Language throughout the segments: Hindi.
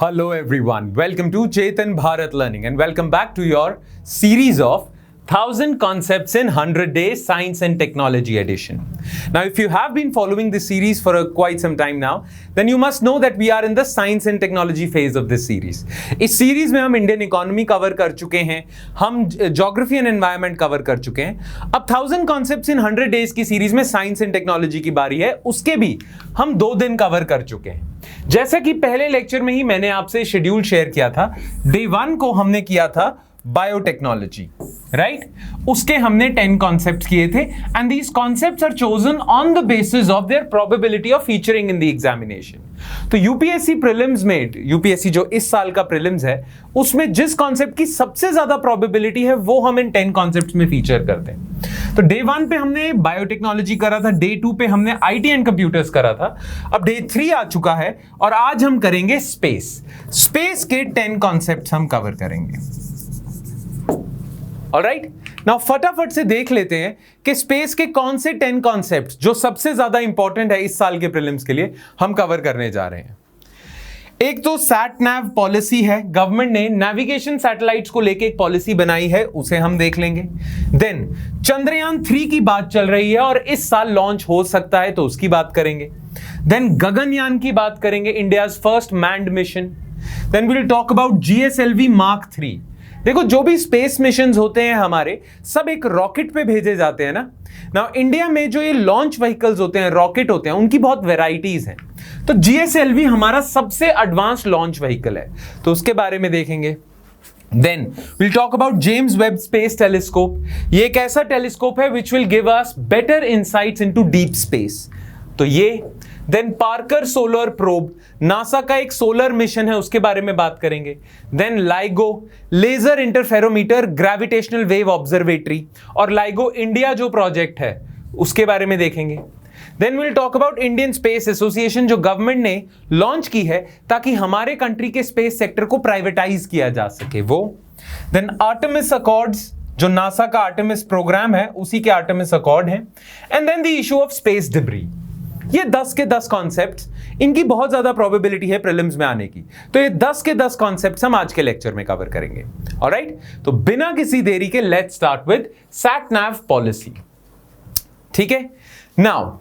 Hello everyone, welcome to Chetan Bharat Learning and welcome back to your series of 1000 Concepts in 100 Days Science and Technology Edition. Now if you have been following this series for quite some time now, then you must know that we are in the science and technology phase of this series. इस सीरीज में हम इंडियन इकोनॉमी कवर कर चुके हैं, हम ज्योग्राफी एंड एनवायरनमेंट कवर कर चुके हैं. अब 1000 कॉन्सेप्ट्स इन 100 डेज की सीरीज में साइंस एंड टेक्नोलॉजी की बारी है. उसके भी हम 2 दिन कवर कर चुके हैं. जैसा कि पहले लेक्चर में ही मैंने आपसे शेड्यूल शेयर किया था, डे 1 को हमने किया था बायोटेक्नोलॉजी, राइट? उसके हमने 10 कॉन्सेप्ट्स किए थे and these concepts are chosen on the basis of their probability of featuring in the examination. तो यूपीएससी प्रीलिम्स में, यूपीएससी जो इस साल का प्रीलिम्स है, उसमें जिस कॉन्सेप्ट की सबसे ज्यादा प्रोबेबिलिटी है वो हम इन 10 कॉन्सेप्ट्स में फीचर करते हैं. तो डे 1 पे हमने बायोटेक्नोलॉजी करा था, डे 2 पे हमने आईटी एंड कंप्यूटर्स करा था, अब डे 3 आ चुका है और आज हम करेंगे स्पेस के 10 कॉन्सेप्ट्स हम कवर करेंगे. ऑलराइट, नाउ फटाफट से देख लेते हैं कि स्पेस के कौन से 10 कॉन्सेप्ट्स जो सबसे ज्यादा इंपॉर्टेंट है इस साल के प्रीलिम्स के लिए हम कवर करने जा रहे हैं. एक तो सैट नैव पॉलिसी है, गवर्नमेंट ने नेविगेशन सैटेलाइट्स को लेके एक पॉलिसी बनाई है, उसे हम देख लेंगे. देन चंद्रयान 3 की बात चल रही है और इस साल लॉन्च हो सकता है तो उसकी बात करेंगे. देन गगनयान की बात करेंगे, India's first manned mission. Then we will talk about GSLV mark 3. देखो, जो भी स्पेस मिशंस होते हैं हमारे, सब एक रॉकेट पे भेजे जाते हैं ना. नाउ इंडिया में जो ये लॉन्च व्हीकल्स होते हैं, रॉकेट होते हैं, उनकी बहुत वेराइटीज हैं. तो जीएसएलवी हमारा सबसे एडवांस लॉन्च व्हीकल है, तो उसके बारे में देखेंगे. Then will talk about James Webb space telescope. ये एक ऐसा टेलीस्कोप है which will give us better insights into deep space, तो ये. Then Parker solar probe, NASA का एक सोलर मिशन है, उसके बारे में बात करेंगे. Then LIGO, laser interferometer gravitational wave observatory, और लाइगो इंडिया जो प्रोजेक्ट है उसके बारे में देखेंगे. Then will talk about Indian space association जो गवर्नमेंट ने लॉन्च की है ताकि हमारे कंट्री के स्पेस सेक्टर को प्राइवेटाइज किया जा सके, वो. देन आर्टेमिस अकॉर्ड्स, जो नासा का आर्टेमिस प्रोग्राम है उसी के आर्टेमिस अकॉर्ड है. And then the issue of space debris. ये 10 के 10 कॉन्सेप्ट्स, इनकी बहुत ज्यादा प्रोबेबिलिटी है प्रीलिम्स में आने की, तो ये 10 के 10 कॉन्सेप्ट्स हम आज के लेक्चर में कवर करेंगे. ऑलराइट, तो बिना किसी देरी के let's start with sat nav policy. ठीक है, नाउ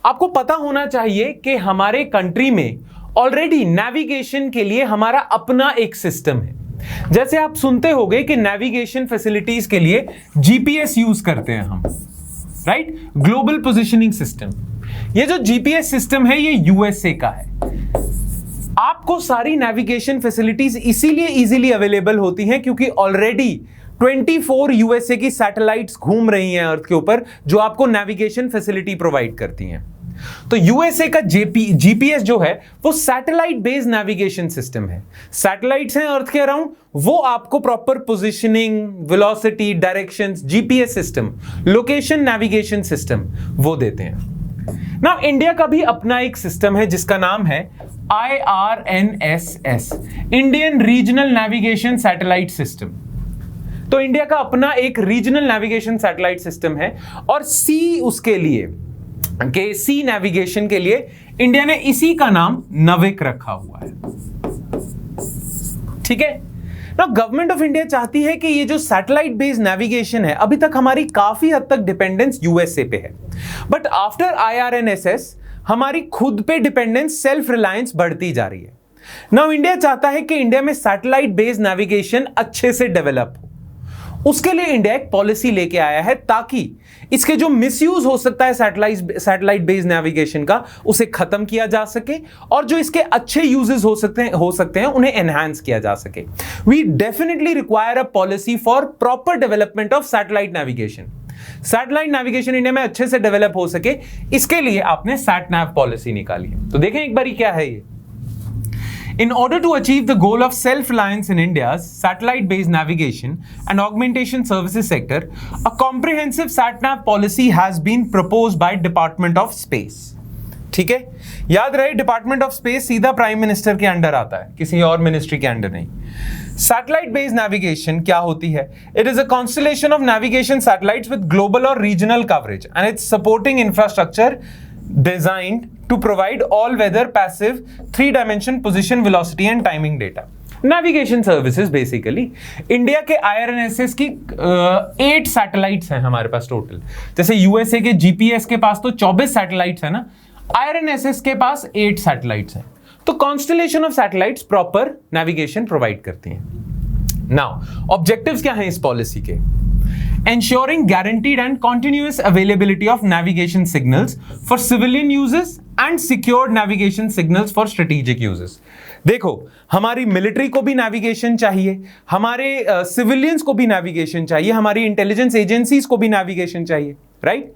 आपको पता होना चाहिए कि हमारे कंट्री में ऑलरेडी नेविगेशन के लिए हमारा अपना एक सिस्टम है. जैसे आप सुनते होंगे कि नेविगेशन फैसिलिटीज के लिए जीपीएस यूज करते हैं हम, राइट? Global positioning system. ये जो जीपीएस सिस्टम है ये यूएसए का है. आपको सारी नेविगेशन फैसिलिटीज इसीलिए इजीली अवेलेबल होती हैं क्योंकि ऑलरेडी 24 यूएसए की सैटेलाइट्स घूम रही हैं अर्थ के ऊपर जो आपको नेविगेशन फैसिलिटी प्रोवाइड करती हैं. तो यूएसए का जीपीएस जो है वो सैटेलाइट बेस्ड नेविगेशन सिस्टम है. सैटेलाइट्स हैं अर्थ के अराउंड, वो आपको proper positioning, velocity, directions, GPS system, location navigation system वो देते हैं. नाउ इंडिया का भी अपना एक सिस्टम है जिसका नाम है IRNSS, Indian regional navigation satellite system. तो इंडिया का अपना एक रीजनल नेविगेशन सैटेलाइट सिस्टम है और सी उसके लिए के सी नेविगेशन के लिए इंडिया ने इसी का नाम नविक रखा हुआ है. ठीक है ना. गवर्नमेंट ऑफ इंडिया चाहती है कि ये जो सैटेलाइट बेस्ड नेविगेशन है, अभी तक हमारी काफी हद तक डिपेंडेंस यूएसए पे है, बट आफ्टर IRNSS हमारी खुद पे डिपेंडेंस, सेल्फ रिलायंस बढ़ती जा रही है. नाउ इंडिया चाहता है कि इंडिया में सैटेलाइट बेस्ड नेविगेशन अच्छे से डेवलप हो. उसके लिए इंडिया एक पॉलिसी लेके आया है ताकि इसके जो मिसयूज हो सकता है सैटेलाइट बेस्ड नेविगेशन का, उसे खत्म किया जा सके और जो इसके अच्छे यूजेस हो सकते हैं उन्हें एनहांस किया जा सके. We definitely require a policy for proper development of satellite navigation. Satellite navigation India में अच्छे से डेवलप हो सके, इसके लिए आपने सैट नैव पॉलिसी निकाली है. तो देखें एक बारी क्या है ये. In order to achieve the goal of self-reliance in India's satellite-based navigation and augmentation services sector, a comprehensive SatNav policy has been proposed by Department of Space. ठीक है, याद रहे डिपार्टमेंट ऑफ स्पेस सीधा प्राइम मिनिस्टर के अंडर आता है, किसी और मिनिस्ट्री के अंडर नहीं. सैटेलाइट बेस्ड नेविगेशन क्या होती है? It is a constellation of navigation satellites with global और regional coverage and its supporting infrastructure designed to provide all-weather passive 3-dimension position, velocity and timing data. Navigation services basically India के IRNSS की 8 सैटेलाइट्स हैं हमारे पास टोटल। जैसे यूएसए के जीपीएस के पास तो 24 सैटेलाइट्स है ना, IRNSS के पास 8 सैटेलाइट्स हैं। तो constellation of satellites proper navigation provide करती हैं। नाउ ऑब्जेक्टिव्स क्या हैं इस पॉलिसी के? Ensuring guaranteed and continuous availability of navigation signals for civilian uses and secured navigation signals for strategic uses. देखो, हमारी मिलिट्री को भी नेविगेशन चाहिए, हमारे सिविलियंस को भी नेविगेशन चाहिए, हमारी इंटेलिजेंस एजेंसीज को भी नेविगेशन चाहिए, राइट?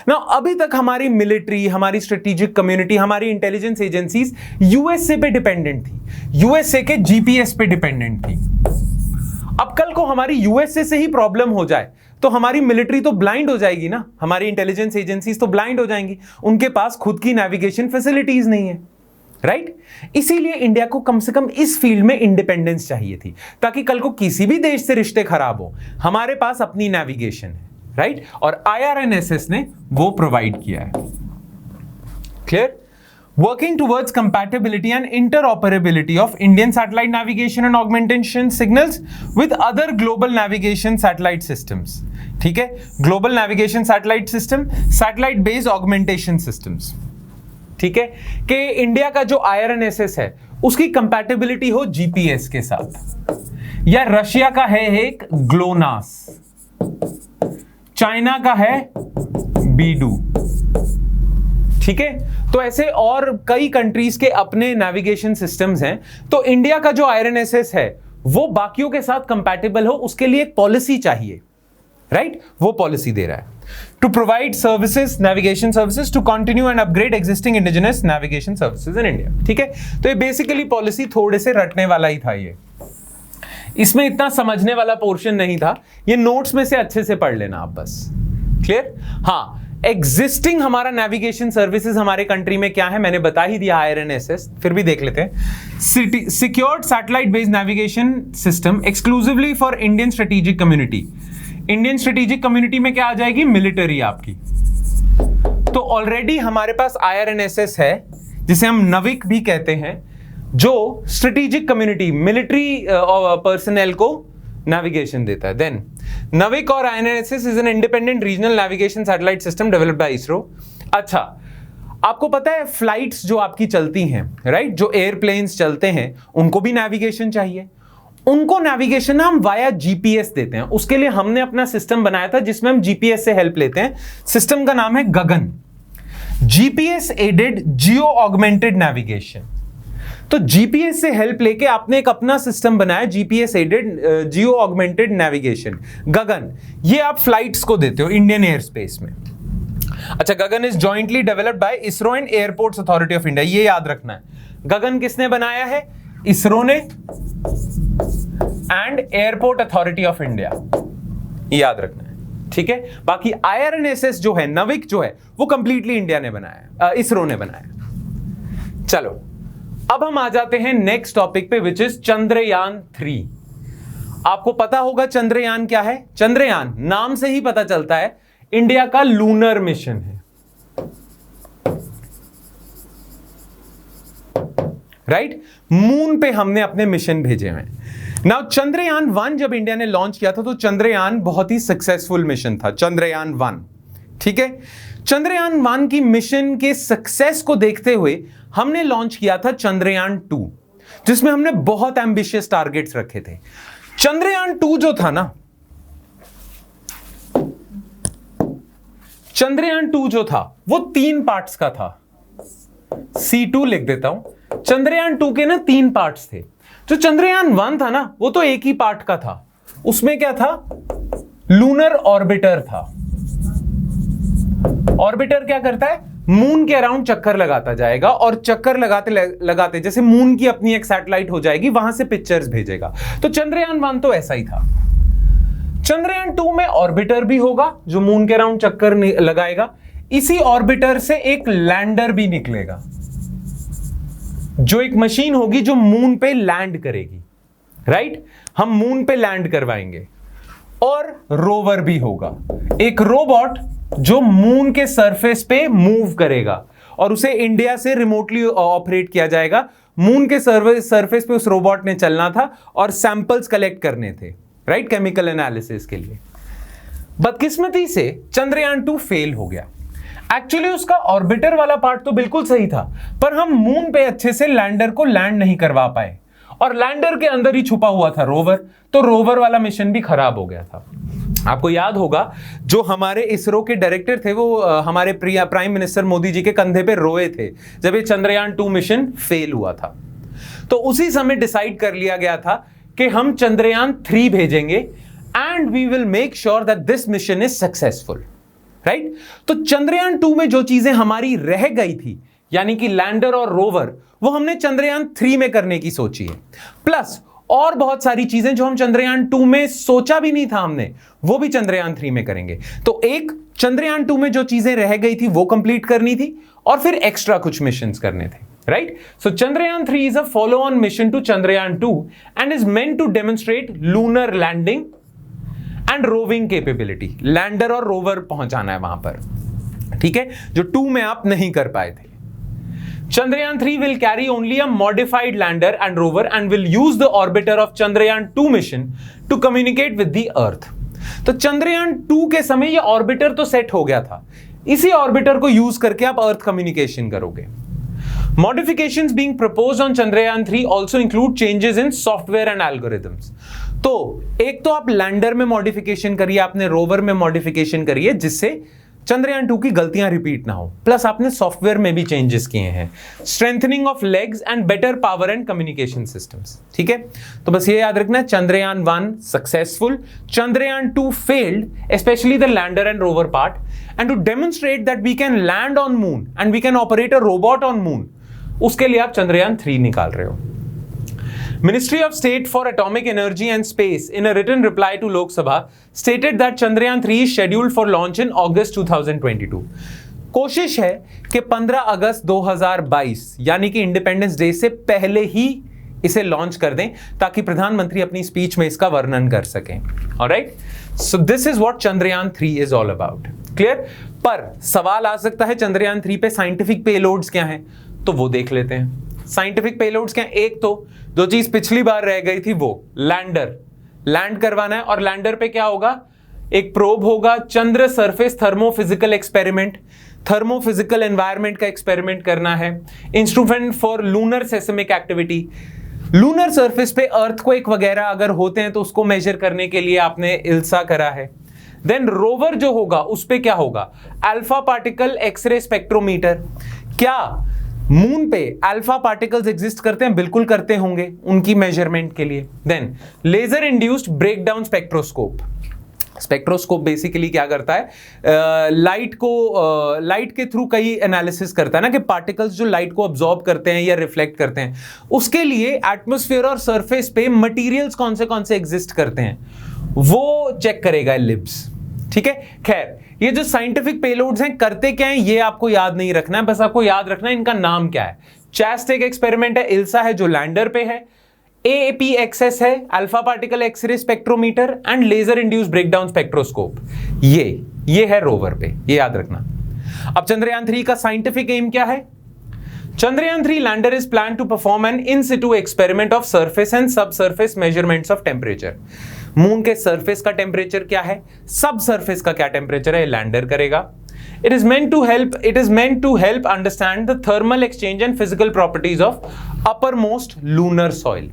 नाउ अभी तक हमारी मिलिट्री, हमारी स्ट्रेटेजिक कम्युनिटी, हमारी इंटेलिजेंस एजेंसीज यूएसए पे डिपेंडेंट थी, यूएसए के जीपीएस पे डिपेंडेंट थी। अब कल को हमारी यूएसए से ही प्रॉब्लम हो जाए तो हमारी मिलिट्री तो ब्लाइंड हो जाएगी ना, हमारी इंटेलिजेंस एजेंसीज तो ब्लाइंड हो जाएंगी, उनके पास खुद की नेविगेशन फैसिलिटीज नहीं है, राइट? इसीलिए इंडिया को कम से कम इस फील्ड में इंडिपेंडेंस चाहिए थी, ताकि कल को किसी भी देश से रिश्ते खराब हो हमारे पास अपनी नेविगेशन है, राइट? और IRNSS ने वो प्रोवाइड किया है। Clear? Working towards compatibility and interoperability of Indian satellite navigation and augmentation signals with other global navigation satellite systems. ठीक है? Global navigation satellite system, satellite based augmentation systems. ठीक है? कि इंडिया का जो IRNSS है उसकी कंपैटिबिलिटी हो जीपीएस के साथ, या रशिया का है एक ग्लोनास, चाइना का है बीडू। ठीक है? तो ऐसे और कई कंट्रीज के अपने नेविगेशन सिस्टम्स हैं। तो इंडिया का जो IRNSS है वो बाकियों के साथ कंपैटिबल हो, उसके लिए एक पॉलिसी चाहिए, राइट? वो पॉलिसी दे रहा है to provide services, navigation services to continue and upgrade existing indigenous navigation services in India. ठीक है? तो ये बेसिकली पॉलिसी थोड़े से रटने वाला ही था, ये इसमें इतना समझने वाला पोर्शन नहीं था, ये नोट्स में से अच्छे से पढ़ लेना आप बस। क्लियर? हाँ, एग्जिस्टिंग हमारा नेविगेशन सर्विसेज हमारे कंट्री में क्या है मैंने बता ही दिया, IRNSS, फिर भी देख लेते हैं। Secured satellite based navigation system exclusively for Indian strategic community. Indian strategic community में क्या आ जाएगी? मिलिट्री आपकी। तो ऑलरेडी हमारे पास IRNSS है जिसे हम नविक भी कहते हैं, जो स्ट्रेटेजिक कम्युनिटी मिलिट्री पर्सनल को नेविगेशन देता है। देन नविक और IRNSS is an independent regional navigation satellite system developed by ISRO. अच्छा, आपको पता है फ्लाइट्स जो आपकी चलती हैं, राइट, जो एयरप्लेन्स चलते हैं उनको भी नेविगेशन चाहिए। उनको नेविगेशन हम वाया जीपीएस देते हैं। उसके लिए हमने अपना सिस्टम बनाया था जिसमें हम जीपीएस से हेल्प लेते हैं। सिस्टम का नाम है Gagan, GPS aided geo augmented navigation. तो जीपीएस से हेल्प लेके आपने एक अपना सिस्टम बनाया, GPS aided geo augmented navigation, Gagan. ये आप फ्लाइट्स को देते हो इंडियन एयर स्पेस में। अच्छा, Gagan is jointly developed by ISRO and Airports Authority of India. ये याद रखना है, गगन किसने बनाया है? इसरो ने and airport authority of India, याद रखना है। ठीक है? बाकी IRNSS जो है, नविक जो है, वो कंप्लीटली इंडिया ने बनाया, इसरो ने बनाया। चलो अब हम आ जाते हैं नेक्स्ट टॉपिक पे, विच इज चंद्रयान 3। आपको पता होगा चंद्रयान क्या है? चंद्रयान नाम से ही पता चलता है इंडिया का लूनर मिशन है, राइट? मून पे हमने अपने मिशन भेजे हैं। नाउ चंद्रयान 1 जब इंडिया ने लॉन्च किया था तो चंद्रयान बहुत ही सक्सेसफुल मिशन था, चंद्रयान 1। ठीक है? चंद्रयान 1 की मिशन के सक्सेस को देखते हुए हमने लॉन्च किया था चंद्रयान 2, जिसमें हमने बहुत एम्बिशियस टारगेट्स रखे थे। चंद्रयान 2 जो था ना, चंद्रयान 2 जो था वो 3 पार्ट्स का था। C2 लिख देता हूं। चंद्रयान 2 के ना 3 पार्ट्स थे। जो चंद्रयान 1 था ना, वो तो एक ही पार्ट का था। उसमें क्या था? लूनर ऑर्बिटर था। ऑर्बिटर क्या करता है? मून के अराउंड चक्कर लगाता जाएगा और चक्कर लगाते लगाते जैसे मून की अपनी एक सैटेलाइट हो जाएगी, वहां से पिक्चर्स भेजेगा। तो चंद्रयान 1 तो ऐसा ही था। चंद्रयान 2 में ऑर्बिटर भी होगा जो मून के अराउंड चक्कर लगाएगा। इसी ऑर्बिटर से एक लैंडर भी निकलेगा, जो एक मशीन होगी जो मून पे लैंड करेगी, राइट? हम मून पे लैंड करवाएंगे। और रोवर भी होगा, एक रोबोट जो मून के सरफेस पे मूव करेगा। और उसे इंडिया से रिमोटली ऑपरेट किया जाएगा। मून के सरफेस पे उस रोबोट ने चलना था और सैंपल्स कलेक्ट करने थे, राइट, केमिकल एनालिसिस के लिए। बदकिस्मती से चंद्रयान 2 फेल हो गया। एक्चुअली उसका ऑर्बिटर वाला पार्ट तो बिल्कुल सही था, पर हम मून पे अच्छे से लैंडर को लैंड नहीं करवा पाए, और लैंडर के अंदर ही छुपा हुआ था रोवर, तो रोवर वाला मिशन भी खराब हो गया था। आपको याद होगा जो हमारे इसरो के डायरेक्टर थे वो हमारे प्राइम मिनिस्टर मोदी जी के कंधे पे रोए थे जब ये चंद्रयान 2 मिशन फेल हुआ था। तो उसी समय डिसाइड कर लिया गया था कि हम चंद्रयान 3 भेजेंगे and we will make sure that this mission is successful, right. तो चंद्रयान 2 में जो चीजें हमारी रह गई थी, यानी कि लैंडर और रोवर, वो हमने चंद्रयान 3 में करने की सोची है। प्लस और बहुत सारी चीजें जो हम चंद्रयान 2 में सोचा भी नहीं था हमने, वो भी चंद्रयान 3 में करेंगे। तो एक चंद्रयान 2 में जो चीजें रह गई थी वो कंप्लीट करनी थी, और फिर एक्स्ट्रा कुछ मिशंस करने थे, right. So Chandrayaan 3 is a follow on mission to Chandrayaan 2 and is meant to demonstrate lunar landing and roving capability. Lander और रोवर पहुंचाना है वहां पर, ठीक है, जो 2 में आप नहीं कर पाए थे। Chandrayaan 3 will carry only a modified lander and rover and will use the orbiter of Chandrayaan 2 mission to communicate with the Earth. तो चंद्रयान 2 के समय ये ऑर्बिटर तो सेट हो गया था, इसी ऑर्बिटर को यूज करके आप अर्थ कम्युनिकेशन करोगे। Modifications being proposed on Chandrayaan 3 also include changes in software and algorithms. तो एक तो आप लैंडर में मॉडिफिकेशन करिए, आपने रोवर में मॉडिफिकेशन करिए, जिससे चंद्रयान 2 की गलतियां रिपीट ना हो। प्लस आपने सॉफ्टवेयर में भी चेंजेस किए हैं, strengthening of legs and better power and communication systems, ठीक है। तो बस ये याद रखना, Chandrayaan 1 successful, Chandrayaan 2 failed, specially the lander and rover part, and to demonstrate that we can land on moon and we can operate a robot on moon, उसके लिए आप चंद्रयान 3 निकाल रहे हो। Ministry of State for Atomic Energy and Space, in a written reply to Lok Sabha, stated that Chandrayaan 3 is scheduled for launch in August 2022. कोशिश है कि 15 अगस्त 2022 यानी कि इंडिपेंडेंस डे से पहले ही इसे लॉन्च कर दें, ताकि प्रधानमंत्री अपनी स्पीच में इसका वर्णन कर सकें। Alright, so this is what Chandrayaan 3 is all about. Clear? पर सवाल आ सकता है चंद्रयान 3 पे साइंटिफिक पेलोड्स क्या हैं, तो वो देख लेते हैं। साइंटिफिक पेलोड्स क्या? एक तो जो चीज पिछली बार रह गई थी वो लैंडर, लैंड करवाना है, और लैंडर पे क्या होगा? एक प्रोब होगा, Chandra surface thermophysical experiment, thermophysical environment का एक्सपेरिमेंट करना है। Instrument for lunar seismic activity, lunar surface पे अर्थक्वेक वगैरह अगर होते हैं तो उसको मेजर करने के लिए आपने इल्सा करा है। देन रोवर जो होगा उस पे क्या होगा? Alpha particle X-ray spectrometer. क्या मून पे अल्फा पार्टिकल्स एग्जिस्ट करते हैं? बिल्कुल करते होंगे, उनकी मेजरमेंट के लिए। Then laser induced breakdown spectroscope. Spectroscope basically क्या करता है? लाइट के थ्रू कई एनालिसिस करता है ना, कि पार्टिकल्स जो लाइट को अब्सॉर्ब करते हैं या रिफ्लेक्ट करते हैं, उसके लिए एटमॉस्फेयर और सरफेस पे मटेरियल्स कौन से एग्जिस्ट करते हैं वो चेक करेगा लिब्स, ठीक है। खैर, ये जो साइंटिफिक पेलोड्स हैं करते क्या हैं ये आपको याद नहीं रखना है, बस आपको याद रखना है इनका नाम क्या है। चैस्टेक एक्सपेरिमेंट है, इल्सा है जो लैंडर पे है, AAPXS है alpha particle X-ray spectrometer, and laser induced breakdown spectroscope, ये है रोवर पे, ये याद रखना। अब चंद्रयान 3 का साइंटिफिक एम क्या है? Chandrayaan 3 lander is planned to perform an in situ experiment of surface and subsurface measurements of temperature. Moon के सरफेस का टेम्परेचर क्या है, सब सरफेस का क्या टेम्परेचर है, लैंडर करेगा। It is meant to help understand the thermal exchange and physical properties of uppermost lunar soil.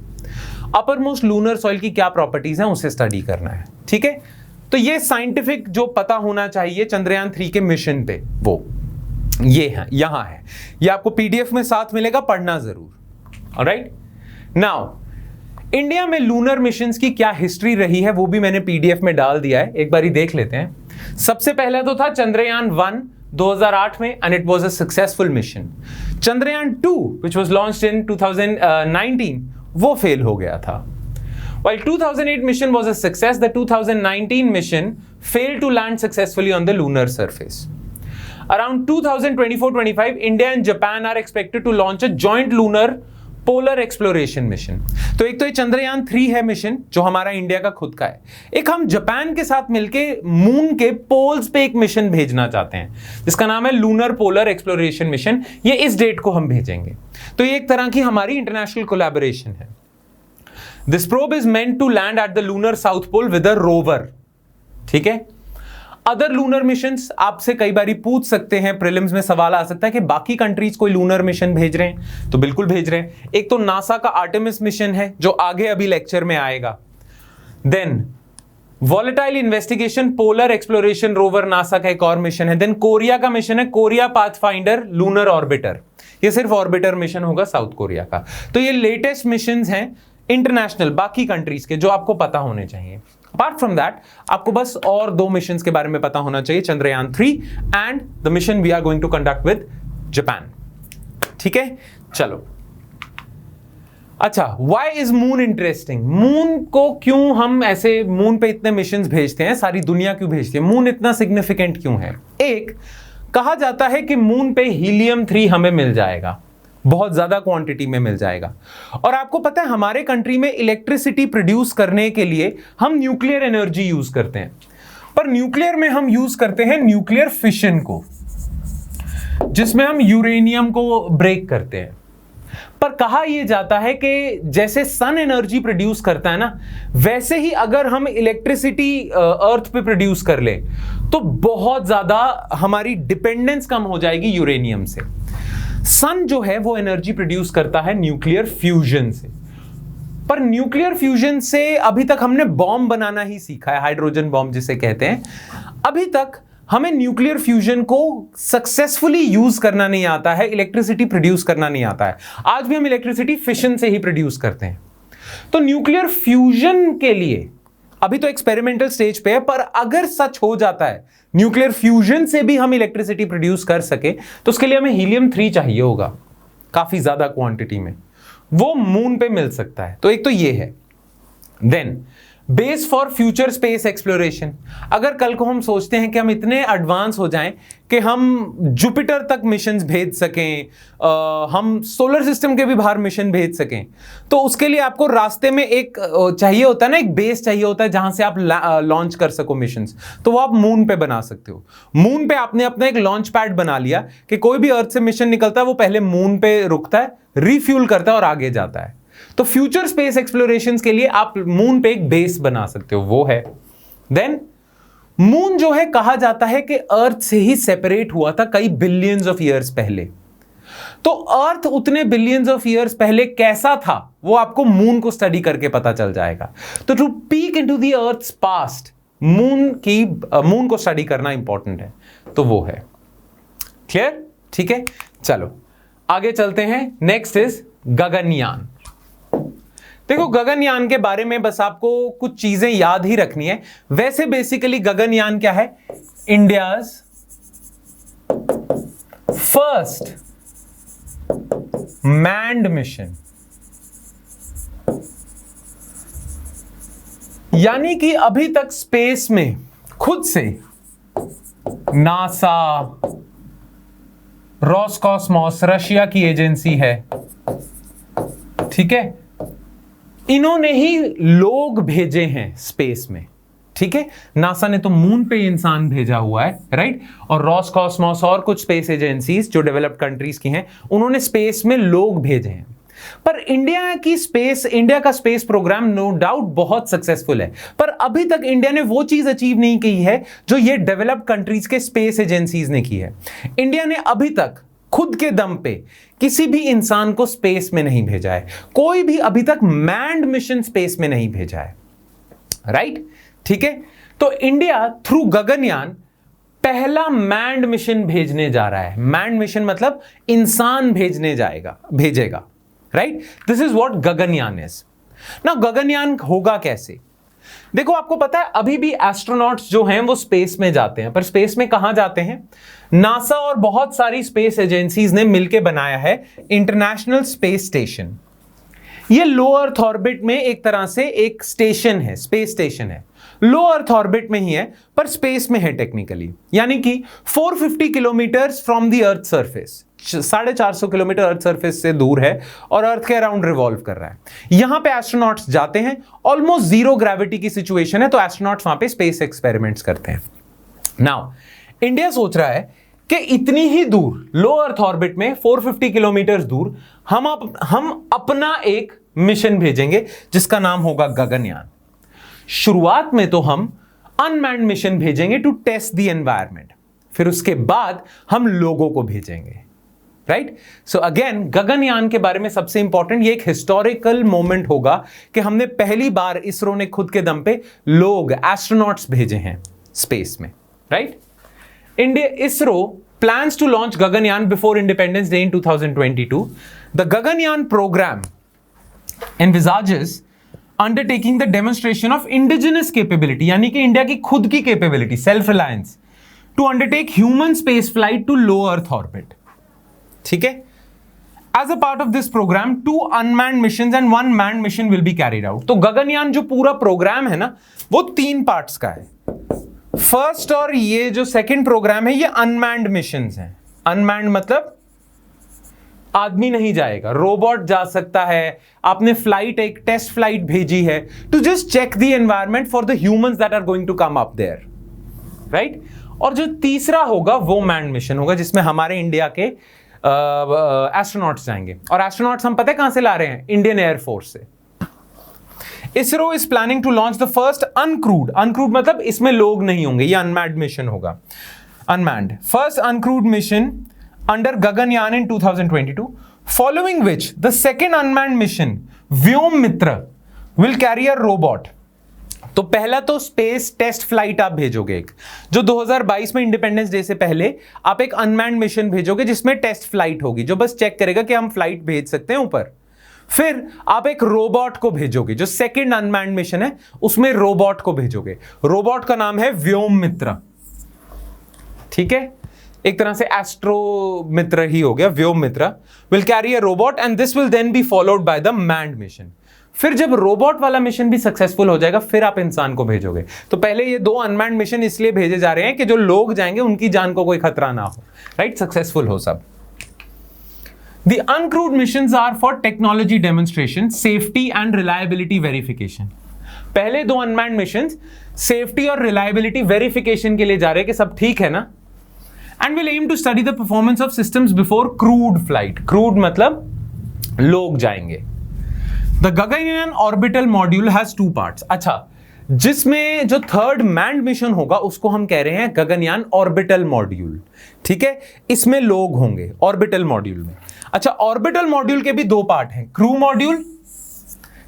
uppermost lunar soil की क्या प्रॉपर्टीज हैं उसे स्टडी करना है, ठीक है। तो ये साइंटिफिक जो पता होना चाहिए चंद्रयान 3 के मिशन पे, वो ये है, यहां है, ये आपको पीडीएफ में साथ मिलेगा, पढ़ना जरूर। ऑलराइट, नाउ इंडिया में लूनर मिशंस की क्या हिस्ट्री रही है वो भी मैंने पीडीएफ में डाल दिया है, एक बारी देख लेते हैं। सबसे पहले तो था चंद्रयान 1 2008 में, and it was a successful mission. Chandrayaan 2 which was launched in 2019 वो फेल हो गया था। While 2008 mission was a success, the 2019 mission failed to land successfully on the lunar surface. Around 2024-25, India and Japan are expected to launch a joint lunar polar exploration mission. तो एक तो ये चंद्रयान 3 है मिशन जो हमारा इंडिया का खुद का है। एक हम जापान के साथ मिलके मून के पोल्स पे एक मिशन भेजना चाहते हैं जिसका नाम है लूनर पोलर एक्सप्लोरेशन मिशन। ये इस डेट को हम भेजेंगे। तो ये एक तरह की हमारी इंटरनेशनल कोलैबोरेशन है। This probe is meant to land at the lunar south pole with a rover. ठीक है। अदर लूनर मिशंस आपसे कई बार पूछ सकते हैं, प्रीलिम्स में सवाल आ सकता है कि बाकी कंट्रीज कोई लूनर मिशन भेज रहे हैं, तो बिल्कुल भेज रहे हैं। एक तो नासा का आर्टेमिस मिशन है जो आगे अभी लेक्चर में आएगा। Then volatile investigation polar exploration rover NASA का एक और मिशन है। देन कोरिया का मिशन है कोरिया पाथफाइंडर लूनर ऑर्बिटर। ये सिर्फ ऑर्बिटर मिशन होगा साउथ कोरिया का। तो ये लेटेस्ट मिशंस हैं इंटरनेशनल बाकी कंट्रीज के जो आपको पता होने चाहिए। अपार्ट फ्रॉम दैट आपको बस और 2 मिशंस के बारे में पता होना चाहिए, Chandrayaan 3 and the mission we are going to conduct with Japan. ठीक है, चलो। अच्छा, why is moon interesting? Moon को क्यों हम ऐसे मून पे इतने मिशंस भेजते हैं, सारी दुनिया क्यों भेजती है, मून इतना सिग्निफिकेंट क्यों है? एक, कहा जाता है कि मून पे हीलियम 3 हमें मिल जाएगा, बहुत ज्यादा क्वांटिटी में मिल जाएगा। और आपको पता है हमारे कंट्री में इलेक्ट्रिसिटी प्रोड्यूस करने के लिए हम न्यूक्लियर एनर्जी यूज करते हैं, पर न्यूक्लियर में हम यूज करते हैं न्यूक्लियर फिशन को, जिसमें हम यूरेनियम को ब्रेक करते हैं। पर कहा यह जाता है कि जैसे सन एनर्जी प्रोड्यूस करता है ना, वैसे ही अगर हम इलेक्ट्रिसिटी अर्थ पे प्रोड्यूस कर ले तो बहुत ज्यादा हमारी डिपेंडेंस कम हो जाएगी यूरेनियम से। सन जो है वो एनर्जी प्रोड्यूस करता है न्यूक्लियर फ्यूजन से, पर न्यूक्लियर फ्यूजन से अभी तक हमने बॉम्ब बनाना ही सीखा है, हाइड्रोजन बॉम्ब जिसे कहते हैं। अभी तक हमें न्यूक्लियर फ्यूजन को सक्सेसफुली यूज करना नहीं आता है, इलेक्ट्रिसिटी प्रोड्यूस करना नहीं आता है। आज भी हम इलेक्ट्रिसिटी फिशन से ही प्रोड्यूस करते हैं। तो न्यूक्लियर फ्यूजन के लिए अभी तो एक्सपेरिमेंटल स्टेज पे है, पर अगर सच हो जाता है न्यूक्लियर फ्यूजन से भी हम इलेक्ट्रिसिटी प्रोड्यूस कर सके तो उसके लिए हमें हीलियम 3 चाहिए होगा काफी ज्यादा क्वांटिटी में, वो मून पे मिल सकता है। तो एक तो ये है। Then base for future space exploration. अगर कल को हम सोचते हैं कि हम इतने एडवांस हो जाएं कि हम जुपिटर तक मिशंस भेज सकें, हम सोलर सिस्टम के भी बाहर मिशन भेज सकें, तो उसके लिए आपको रास्ते में एक चाहिए होता है ना, एक बेस चाहिए होता है जहां से आप लॉन्च कर सको मिशंस। तो वो आप मून पे बना सकते हो। मून पे आपने अपना एक लॉन्च पैड बना लिया कि कोई भी अर्थ से मिशन निकलता है वो पहले मून पे रुकता है, रिफ्यूल करता है और आगे जाता है। तो फ्यूचर स्पेस एक्सप्लोरेशंस के लिए आप मून पे एक बेस बना सकते हो, वो है। देन मून जो है कहा जाता है कि अर्थ से ही सेपरेट हुआ था कई बिलियंस ऑफ ईयर्स पहले। तो अर्थ उतने बिलियंस ऑफ ईयर्स पहले कैसा था वो आपको मून को स्टडी करके पता चल जाएगा। तो to peek into the earth's past, moon को स्टडी करना इंपॉर्टेंट है, तो वो है। क्लियर? ठीक है, चलो आगे चलते हैं। Next is Gaganyaan. देखो, गगनयान के बारे में बस आपको कुछ चीजें याद ही रखनी है। वैसे बेसिकली गगनयान क्या है? इंडियाज फर्स्ट मैन्ड मिशन, यानी कि अभी तक स्पेस में खुद से नासा, रोसकॉस्मोस रशिया की एजेंसी है, ठीक है, इन्होंने ही लोग भेजे हैं स्पेस में। ठीक है, नासा ने तो मून पे इंसान भेजा हुआ है, राइट, और रोसकॉस्मोस और कुछ स्पेस एजेंसीज जो डेवलप्ड कंट्रीज की हैं उन्होंने स्पेस में लोग भेजे हैं। पर इंडिया का स्पेस प्रोग्राम नो डाउट बहुत सक्सेसफुल है, पर अभी तक इंडिया ने वो चीज अचीव नहीं की है जो ये डेवलप्ड कंट्रीज के स्पेस एजेंसीज ने की है। इंडिया ने अभी तक खुद के दम पे किसी भी इंसान को स्पेस में नहीं भेजा है, कोई भी अभी तक मैन्ड मिशन स्पेस में नहीं भेजा है, राइट? ठीक है, तो इंडिया थ्रू गगनयान पहला मैन्ड मिशन भेजने जा रहा है। मैन्ड मिशन मतलब इंसान भेजेगा, right? This is what Gaganyaan is. ना गगनयान होगा कैसे? देखो, आपको पता है अभी भी एस्ट्रोनॉट्स जो हैं वो स्पेस में जाते हैं, पर स्पेस में कहां जाते हैं? नासा और बहुत सारी स्पेस एजेंसीज ने मिलकर बनाया है इंटरनेशनल स्पेस स्टेशन। ये लो अर्थ ऑर्बिट में एक तरह से एक स्टेशन है, स्पेस स्टेशन है, लो अर्थ ऑर्बिट में ही है पर स्पेस में है टेक्निकली, यानी कि 450 kilometre from the earth surface, 450 kilometre earth surface से दूर है और अर्थ के अराउंड रिवॉल्व कर रहा है। यहां पे एस्ट्रोनॉट्स जाते हैं, ऑलमोस्ट जीरो ग्रेविटी की सिचुएशन है, तो एस्ट्रोनॉट्स वहां पे स्पेस एक्सपेरिमेंट्स करते हैं। नाउ इंडिया सोच रहा है कि इतनी ही दूर लो अर्थ ऑर्बिट में 450 किलोमीटर दूर हम अपना एक मिशन भेजेंगे जिसका नाम होगा गगनयान। शुरुआत में तो हम अनमैन्ड मिशन भेजेंगे टू टेस्ट द एनवायरनमेंट, फिर उसके बाद हम लोगों को भेजेंगे, राइट। सो अगेन गगनयान के बारे में सबसे इंपॉर्टेंट, ये एक हिस्टोरिकल मोमेंट होगा कि हमने पहली बार इसरो ने खुद के दम पे लोग एस्ट्रोनॉट्स भेजे हैं स्पेस में, right. India ISRO plans to launch Gaganyaan before Independence Day in 2022. The Gaganyaan program envisages undertaking the demonstration of indigenous capability, यानी कि इंडिया की खुद की capability, self reliance, to undertake human space flight to low Earth orbit. ठीक है? As a part of this program, 2 unmanned missions and 1 manned mission will be carried out. तो गगनयान जो पूरा प्रोग्राम है ना, वो 3 पार्ट्स का है। फर्स्ट और ये जो सेकंड प्रोग्राम है ये अनमैन्ड मिशंस हैं। अनमैन्ड मतलब आदमी नहीं जाएगा, रोबोट जा सकता है। आपने फ्लाइट, एक टेस्ट फ्लाइट भेजी है to just check the environment for the humans that are going to come up there, right. और जो तीसरा होगा वो मैन्ड मिशन होगा जिसमें हमारे इंडिया के एस्ट्रोनॉट्स जाएंगे। और एस्ट्रोनॉट्स हम पता है कहां से ला रहे हैं? इंडियन एयरफोर्स से। ISRO is planning to launch the first uncrewed मतलब इसमें लोग नहीं होंगे, ये unmanned mission होगा, unmanned first uncrewed mission under Gaganyaan in 2022, following which the second unmanned mission Vyomitra will carry a robot। तो पहला तो स्पेस टेस्ट फ्लाइट आप भेजोगे एक, जो 2022 में इंडिपेंडेंस डे से पहले आप एक अनमैन्ड मिशन भेजोगे जिसमें टेस्ट फ्लाइट होगी जो बस चेक करेगा कि हम फ्लाइट भेज सकते हैं ऊपर। फिर आप एक रोबोट को भेजोगे, जो सेकंड अनमैन्ड मिशन है उसमें रोबोट को भेजोगे। रोबोट का नाम है व्योममित्र, ठीक है, एक तरह से एस्ट्रो मित्र ही हो गया। Vyommitra will carry a robot and this will then be followed by the manned mission. फिर जब रोबोट वाला मिशन भी सक्सेसफुल हो जाएगा फिर आप इंसान को भेजोगे। तो पहले ये 2 अनमैन्ड मिशन इसलिए भेजे जा रहे हैं कि जो लोग जाएंगे उनकी जान को कोई खतरा ना हो, राइट, सक्सेसफुल हो सब। The uncrewed missions are for technology demonstration, safety and reliability verification. पहले 2 unmanned missions safety और reliability verification के लिए जा रहे हैं कि सब ठीक है ना, and will aim to study the performance of systems before crewed flight. Crewed मतलब लोग जाएंगे। The Gaganyaan orbital module has 2 parts. अच्छा, जिसमें जो थर्ड मैन्ड मिशन होगा उसको हम कह रहे हैं गगनयान ऑर्बिटल मॉड्यूल, ठीक है, इसमें लोग होंगे ऑर्बिटल मॉड्यूल में। अच्छा, ऑर्बिटल मॉड्यूल के भी 2 पार्ट हैं, क्रू मॉड्यूल,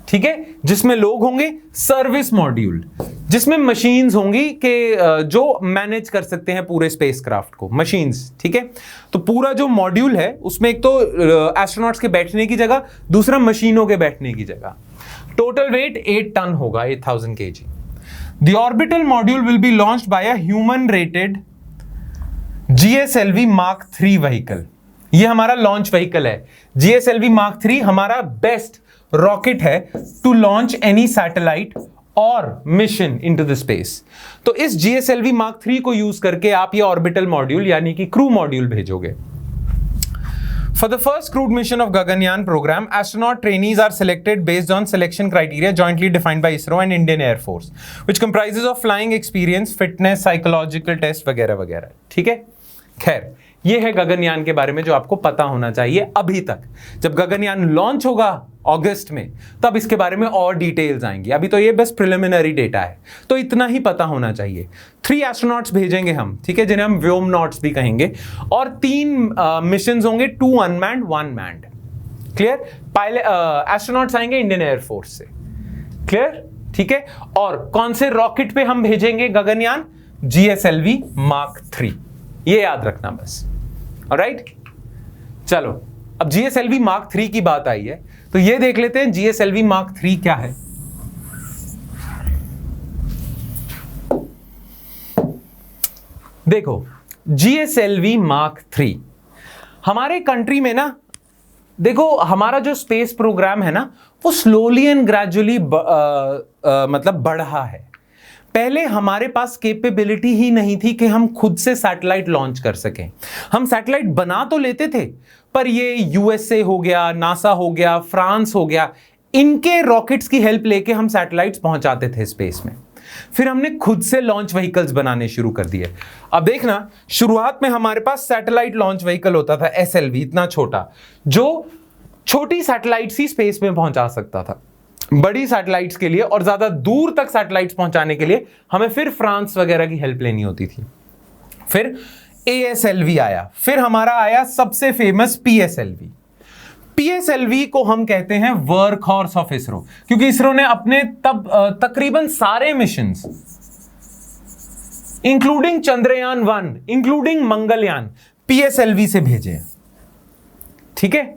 ठीक है, जिसमें लोग होंगे, सर्विस मॉड्यूल जिसमें मशीन्स होंगी कि जो मैनेज कर सकते हैं पूरे स्पेसक्राफ्ट को, मशीन्स, ठीक है। तो पूरा जो मॉड्यूल है उसमें एक तो एस्ट्रोनॉट्स के बैठने की जगह, दूसरा मशीनों के बैठने की जगह। टोटल वेट 8 टन होगा, 8000 kg। The orbital module will be launched by a human-rated GSLV Mark III vehicle। ये हमारा लॉन्च व्हीकल है। GSLV Mark III हमारा बेस्ट रॉकेट है टू लॉन्च एनी सैटेलाइट और मिशन इनटू द स्पेस। तो इस GSLV Mark III को यूज करके आप ये ऑर्बिटल मॉड्यूल यानी कि क्रू मॉड्यूल भेजोगे। For the first crewed mission of Gaganyaan program, astronaut trainees are selected based on selection criteria jointly defined by ISRO and Indian Air Force, which comprises of flying experience, fitness, psychological test वगैरह वगैरह, ठीक है। खैर, ये है गगनयान के बारे में जो आपको पता होना चाहिए अभी तक। जब गगनयान लॉन्च होगा अगस्त में तब इसके बारे में और डिटेल्स आएंगी, अभी तो ये बस प्रिलिमिनरी डेटा है, तो इतना ही पता होना चाहिए। 3 एस्ट्रोनॉट्स भेजेंगे हम, ठीक है, जिन्हें हम व्योमनॉट्स भी कहेंगे, और 3 मिशंस होंगे, 2 अनमैन्ड 1 मैन्ड। क्लियर? एस्ट्रोनॉट्स आएंगे इंडियन एयरफोर्स से, क्लियर, ठीक है। और कौन से रॉकेट पे हम भेजेंगे गगनयान? GSLV Mark III, ये याद रखना बस। ऑलराइट, चलो अब GSLV Mark III की बात आई है तो ये देख लेते हैं GSLV Mark III क्या है। देखो, GSLV Mark III हमारे कंट्री में ना, देखो हमारा जो स्पेस प्रोग्राम है ना वो स्लोली एंड ग्रेजुअली मतलब बढ़ा है। पहले हमारे पास कैपेबिलिटी ही नहीं थी कि हम खुद से सैटेलाइट लॉन्च कर सकें। हम सैटेलाइट बना तो लेते थे, पर ये यूएसए हो गया, नासा हो गया, फ्रांस हो गया, इनके रॉकेट्स की हेल्प लेके हम सैटेलाइट्स पहुंचाते थे स्पेस में। फिर हमने खुद से लॉन्च व्हीकल्स बनाने शुरू कर दिए। अब देखना, शुरुआत में हमारे पास सैटेलाइट लॉन्च व्हीकल होता था SLV, इतना छोटा, जो छोटी सैटेलाइट्स ही स्पेस में पहुंचा सकता था। बड़ी सैटेलाइट्स के लिए और ज्यादा दूर तक सैटेलाइट्स पहुंचाने के लिए हमें फिर फ्रांस वगैरह की हेल्प लेनी होती थी। फिर ASLV आया, फिर हमारा आया सबसे फेमस PSLV। PSLV को हम कहते हैं वर्क हॉर्स ऑफ इसरो, क्योंकि इसरो ने अपने तकरीबन सारे missions, including Chandrayaan 1, including Mangalyaan, PSLV से भेजे हैं। ठीक है,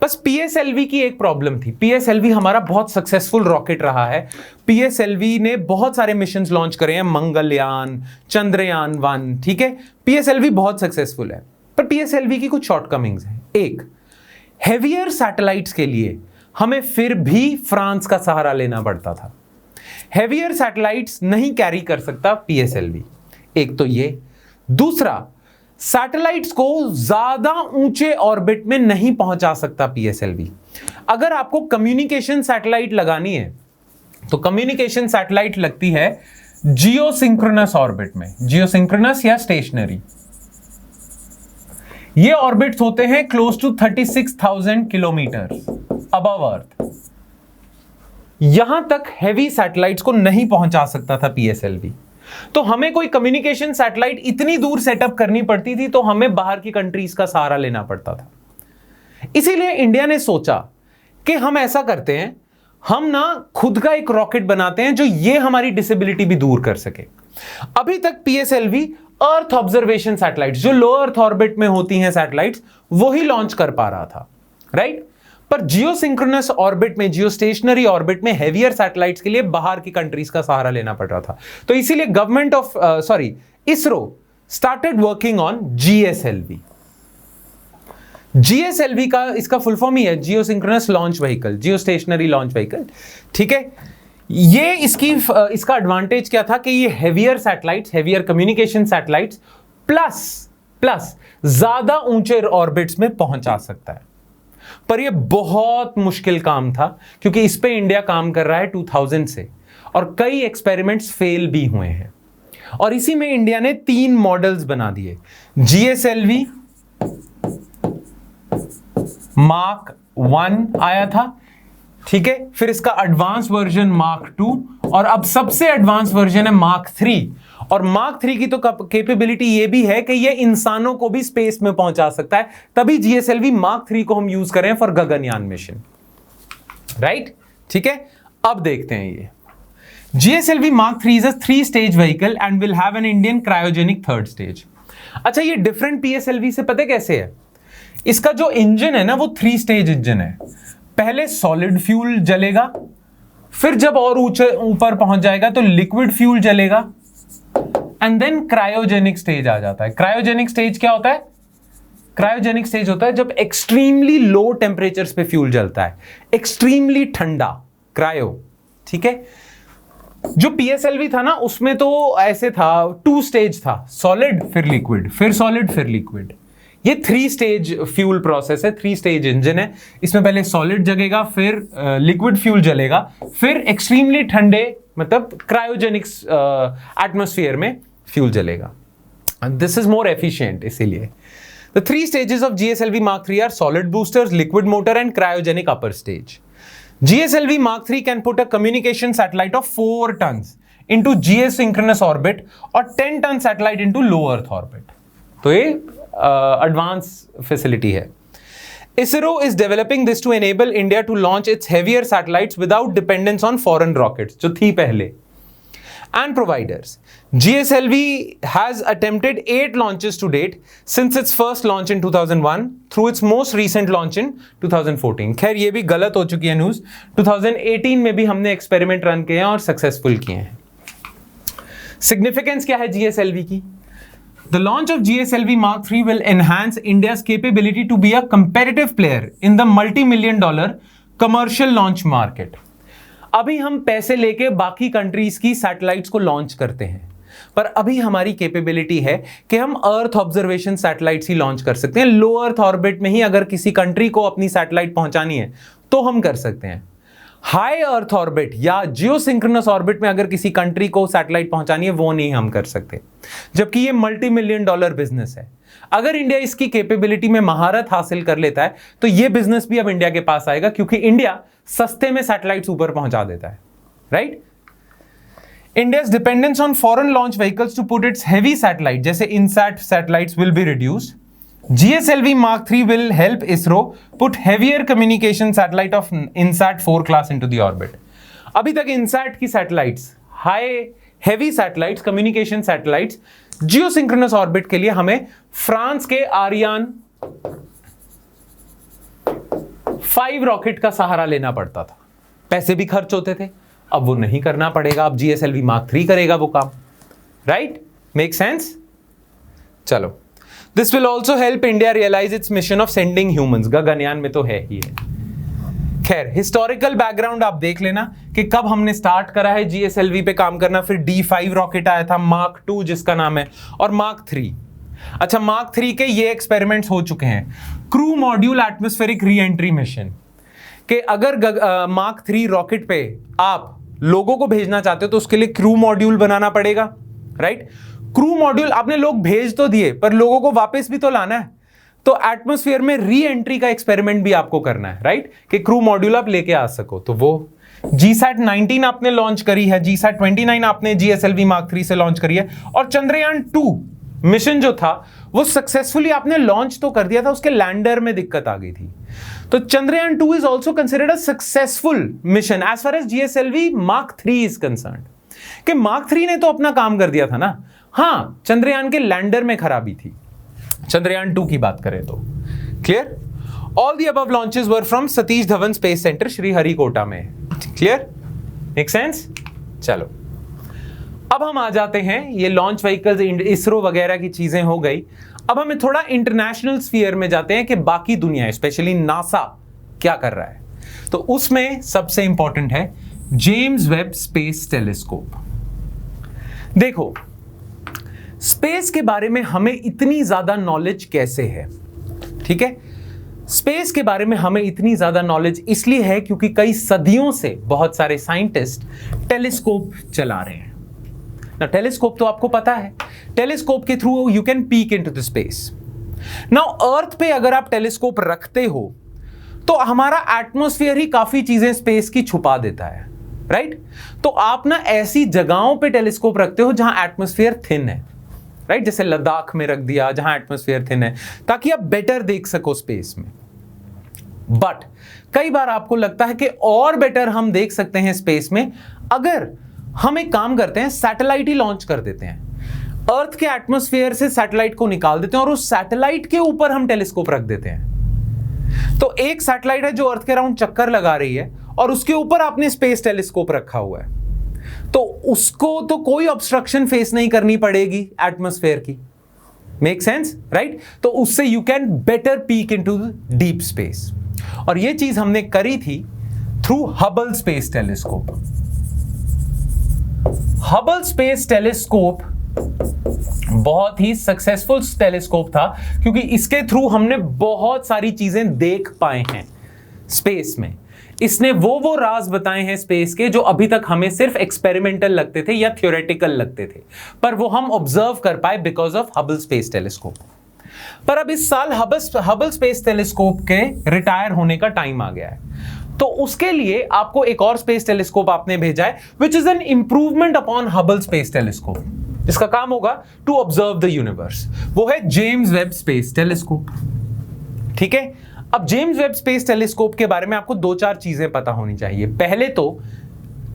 बस PSLV की एक प्रॉब्लम थी। PSLV हमारा बहुत सक्सेसफुल रॉकेट रहा है। PSLV ने बहुत सारे मिशंस लॉन्च करे हैं, मंगलयान, चंद्रयान 1, ठीक है, PSLV बहुत सक्सेसफुल है। पर PSLV की कुछ शॉर्टकमिंग्स हैं। एक, हेवियर सैटेलाइट्स के लिए हमें फिर भी फ्रांस का सहारा लेना पड़ता था। हेवियर सैटेलाइट्स नहीं कैरी कर सकता PSLV, एक तो ये। दूसरा, सैटेलाइट्स को ज्यादा ऊंचे ऑर्बिट में नहीं पहुंचा सकता PSLV। अगर आपको कम्युनिकेशन सैटेलाइट लगानी है तो कम्युनिकेशन सैटेलाइट लगती है जियोसिंक्रोनस ऑर्बिट में, जियोसिंक्रोनस या स्टेशनरी। ये ऑर्बिट्स होते हैं क्लोज टू 36,000 किलोमीटर अबव अर्थ। यहां तक हैवी सैटेलाइट्स को नहीं पहुंचा सकता था PSLV। तो हमें कोई कम्युनिकेशन सैटेलाइट इतनी दूर सेटअप करनी पड़ती थी, तो हमें बाहर की कंट्रीज का सहारा लेना पड़ता था। इसीलिए इंडिया ने सोचा कि हम ऐसा करते हैं, हम ना खुद का एक रॉकेट बनाते हैं जो ये हमारी डिसेबिलिटी भी दूर कर सके। अभी तक PSLV अर्थ ऑब्जर्वेशन सैटेलाइट्स, जो लो अर्थ ऑर्बिट में होती हैं सैटेलाइट्स, वही लॉन्च कर पा रहा था, राइट। पर जियोसिंक्रोनस ऑर्बिट में, जियोस्टेशनरी ऑर्बिट में हेवियर सैटेलाइट्स के लिए बाहर की कंट्रीज का सहारा लेना पड़ रहा था। तो इसीलिए government of ISRO started working on GSLV। GSLV का इसका फुल फॉर्म ही है geosynchronous launch vehicle, geostationary launch vehicle, ठीक है। ये इसका एडवांटेज क्या था कि ये heavier satellites, heavier communication satellites plus ज्यादा ऊंचे ऑर्बिट्स में पहुंचा सकता है। पर ये बहुत मुश्किल काम था, क्योंकि इस पे इंडिया काम कर रहा है 2000 से, और कई एक्सपेरिमेंट्स फेल भी हुए हैं। और इसी में इंडिया ने 3 मॉडल्स बना दिए। GSLV Mark 1 आया था, ठीक है, फिर इसका एडवांस वर्जन Mark 2, और अब सबसे एडवांस वर्जन है Mark 3। और Mark 3 की तो कैपेबिलिटी ये भी है कि ये इंसानों को भी स्पेस में पहुंचा सकता है, तभी GSLV Mark 3 को हम यूज कर रहे हैं फॉर गगनयान मिशन, राइट, ठीक है। अब देखते हैं ये GSLV Mark 3 is a 3-stage vehicle and will have an Indian cryogenic third stage। अच्छा, ये डिफरेंट PSLV से पता कैसे है? इसका जो इंजन है ना, वो 3-stage इंजन है। पहले सॉलिड फ्यूल जलेगा, फिर जब और ऊपर पहुंच जाएगा तो लिक्विड फ्यूल जलेगा, एंड देन क्रायोजेनिक स्टेज आ जाता है। क्रायोजेनिक स्टेज क्या होता है? क्रायोजेनिक स्टेज होता है जब एक्सट्रीमली लो टेम्परेचर्स पे फ्यूल जलता है, एक्सट्रीमली ठंडा, क्रायो, ठीक है। जो PSLV था ना, उसमें तो ऐसे था, 2 स्टेज था, सॉलिड फिर लिक्विड, फिर सॉलिड फिर लिक्विड। ये 3 स्टेज फ्यूल प्रोसेस है, 3 स्टेज इंजन है। इसमें पहले सॉलिड जगेगा, फिर लिक्विड फ्यूल जलेगा, फिर एक्सट्रीमली ठंडे मतलब क्रायोजेनिक एटमॉस्फेयर में फ्यूल जलेगा। This is more efficient. इसीलिए the 3 stages of GSLV Mark 3 are solid boosters, liquid motor and cryogenic upper stage. GSLV Mark 3 can put a communication satellite of 4 tons into geosynchronous orbit or 10-ton satellite into low earth orbit. तो ये एडवांस फैसिलिटी है। ISRO is developing this to enable India to launch its heavier satellites without dependence on foreign rockets, जो थी पहले, and providers. GSLV has attempted 8 launches to date since its first launch in 2001 through its most recent launch in 2014. खैर ये भी गलत हो चुकी है न्यूज, 2018 में भी हमने एक्सपेरिमेंट रन किए हैं और सक्सेसफुल किए हैं। सिग्निफिकेंस क्या है GSLV की? The launch of GSLV Mark 3 will enhance India's capability to be a competitive player in the multi-million-dollar commercial launch market. अभी हम पैसे लेके बाकी कंट्रीज की सैटेलाइट्स को लॉन्च करते हैं, पर अभी हमारी कैपेबिलिटी है कि हम अर्थ ऑब्जर्वेशन सैटेलाइट्स ही लॉन्च कर सकते हैं। लो अर्थ ऑर्बिट में ही अगर किसी कंट्री को अपनी सैटेलाइट पहुंचानी है तो हम कर सकते हैं। हाई अर्थ ऑर्बिट या जियोसिंक्रोनस ऑर्बिट में अगर किसी कंट्री को सैटेलाइट पहुंचानी है वो नहीं हम कर सकते, जबकि ये $multi-million बिजनेस है। अगर इंडिया इसकी कैपेबिलिटी में महारत हासिल कर लेता है तो ये बिजनेस भी अब इंडिया के पास आएगा, क्योंकि इंडिया सस्ते में सैटेलाइट्स ऊपर पहुंचा देता है, right. India's dependence on foreign launch vehicles to put its heavy satellite, जैसे INSAT satellites, will be reduced. GSLV Mark III will help ISRO put heavier communication satellite of INSAT 4 class into the orbit. अभी तक INSAT की satellites, high heavy satellites, communication satellites, geosynchronous orbit के लिए हमें फ्रांस के आरियान 5 रॉकेट का सहारा लेना पड़ता था, पैसे भी खर्च होते थे। अब वो नहीं करना पड़ेगा, अब GSLV Mark III करेगा वो काम, राइट? Make sense? चलो, this will also help India realise its mission of sending humans. Gaganyaan में तो है ही है। खैर, हिस्टोरिकल बैकग्राउंड आप देख लेना कि कब हमने स्टार्ट करा है GSLV पे काम करना, फिर D5 रॉकेट आया था, Mark II जिसका नाम है, और Mark III। अच्छा, Mark III के ये एक्सपेरिमेंट्स हो चुके हैं। Crew module atmospheric re entry mission, कि अगर Mark III रॉकेट पे आप लोगों को भेजना चाहते हो तो उसके लिए क्रू मॉड्यूल बनाना पड़ेगा, राइट। क्रू मॉड्यूल आपने लोग भेज तो दिए, पर लोगों को वापस भी तो लाना है, तो एटमॉस्फेयर में री एंट्री का एक्सपेरिमेंट भी आपको करना है, राइट, कि क्रू मॉड्यूल आप लेके आ सको। तो वो GSAT-19 आपने लॉन्च करी है, GSAT-29 आपने GSLV Mark III से लॉन्च करी है, और चंद्रयान 2 मिशन जो था वो सक्सेसफुली आपने लॉन्च तो कर दिया था, उसके लैंडर में दिक्कत आ गई थी। तो Chandrayaan 2 is also considered a successful mission as far as GSLV Mark III is concerned, कि Mark III ने तो अपना काम कर दिया था ना। हाँ, चंद्रयान के लैंडर में खराबी थी। चंद्रयान 2 की बात करें तो clear. All the above launches were from Satish Dhawan space centre Sriharikota में। क्लियर? Make sense? चलो, अब हम आ जाते हैं, ये लॉन्च व्हीकल्स, इसरो वगैरह की चीजें हो गई। अब हमें थोड़ा इंटरनेशनल स्फीयर में जाते हैं कि बाकी दुनिया, स्पेशली नासा, क्या कर रहा है। तो उसमें सबसे इंपॉर्टेंट है जेम्स वेब स्पेस टेलीस्कोप। देखो, स्पेस के बारे में हमें इतनी ज्यादा नॉलेज कैसे है? ठीक है, स्पेस के बारे में हमें इतनी ज्यादा नॉलेज इसलिए है क्योंकि कई सदियों से बहुत सारे साइंटिस्ट टेलीस्कोप चला रहे हैं ना। टेलीस्कोप तो आपको पता है, टेलीस्कोप के through you can peek into the space. Now Earth पे अगर आप टेलीस्कोप रखते हो तो हमारा एटमॉस्फेयर ही काफी चीजें स्पेस की छुपा देता है, राइट। तो आप ना ऐसी जगहों पे टेलीस्कोप रखते हो जहां एटमॉस्फेयर थिन है, राइट, जैसे लद्दाख में रख दिया जहां एटमॉस्फेयर थिन है, ताकि आप बेटर देख सको स्पेस में। बट कई बार आपको लगता है कि और बेटर हम देख सकते हैं स्पेस में अगर हम एक काम करते हैं, सैटेलाइट ही लॉन्च कर देते हैं, अर्थ के एटमॉस्फेयर से सैटेलाइट को निकाल देते हैं और उस सैटेलाइट के ऊपर हम टेलीस्कोप रख देते हैं। तो एक सैटेलाइट है जो अर्थ के अराउंड चक्कर लगा रही है और उसके ऊपर आपने स्पेस टेलीस्कोप रखा हुआ है, तो उसको तो कोई ऑब्स्ट्रक्शन फेस नहीं करनी पड़ेगी एटमॉस्फेयर की। Make sense, right. तो उससे you can better peak into deep space, और ये चीज हमने करी थी through Hubble space telescope. Hubble space telescope बहुत ही सक्सेसफुल टेलीस्कोप था क्योंकि इसके थ्रू हमने बहुत सारी चीजें देख पाए हैं स्पेस में। इसने वो राज बताए हैं स्पेस के जो अभी तक हमें सिर्फ एक्सपेरिमेंटल लगते थे या थ्योरेटिकल लगते थे, पर वो हम ऑब्जर्व कर पाए because of Hubble space telescope. पर अब इस साल हबल स्पेस टेलीस्कोप के रिटायर होने का टाइम आ गया है, तो उसके लिए आपको एक और स्पेस टेलीस्कोप आपने भेजा है which is an improvement upon Hubble space telescope, जिसका काम होगा टू ऑब्जर्व द यूनिवर्स। वो है जेम्स वेब स्पेस टेलीस्कोप। ठीक है, अब जेम्स वेब स्पेस टेलीस्कोप के बारे में आपको 2-4 चीजें पता होनी चाहिए। पहले तो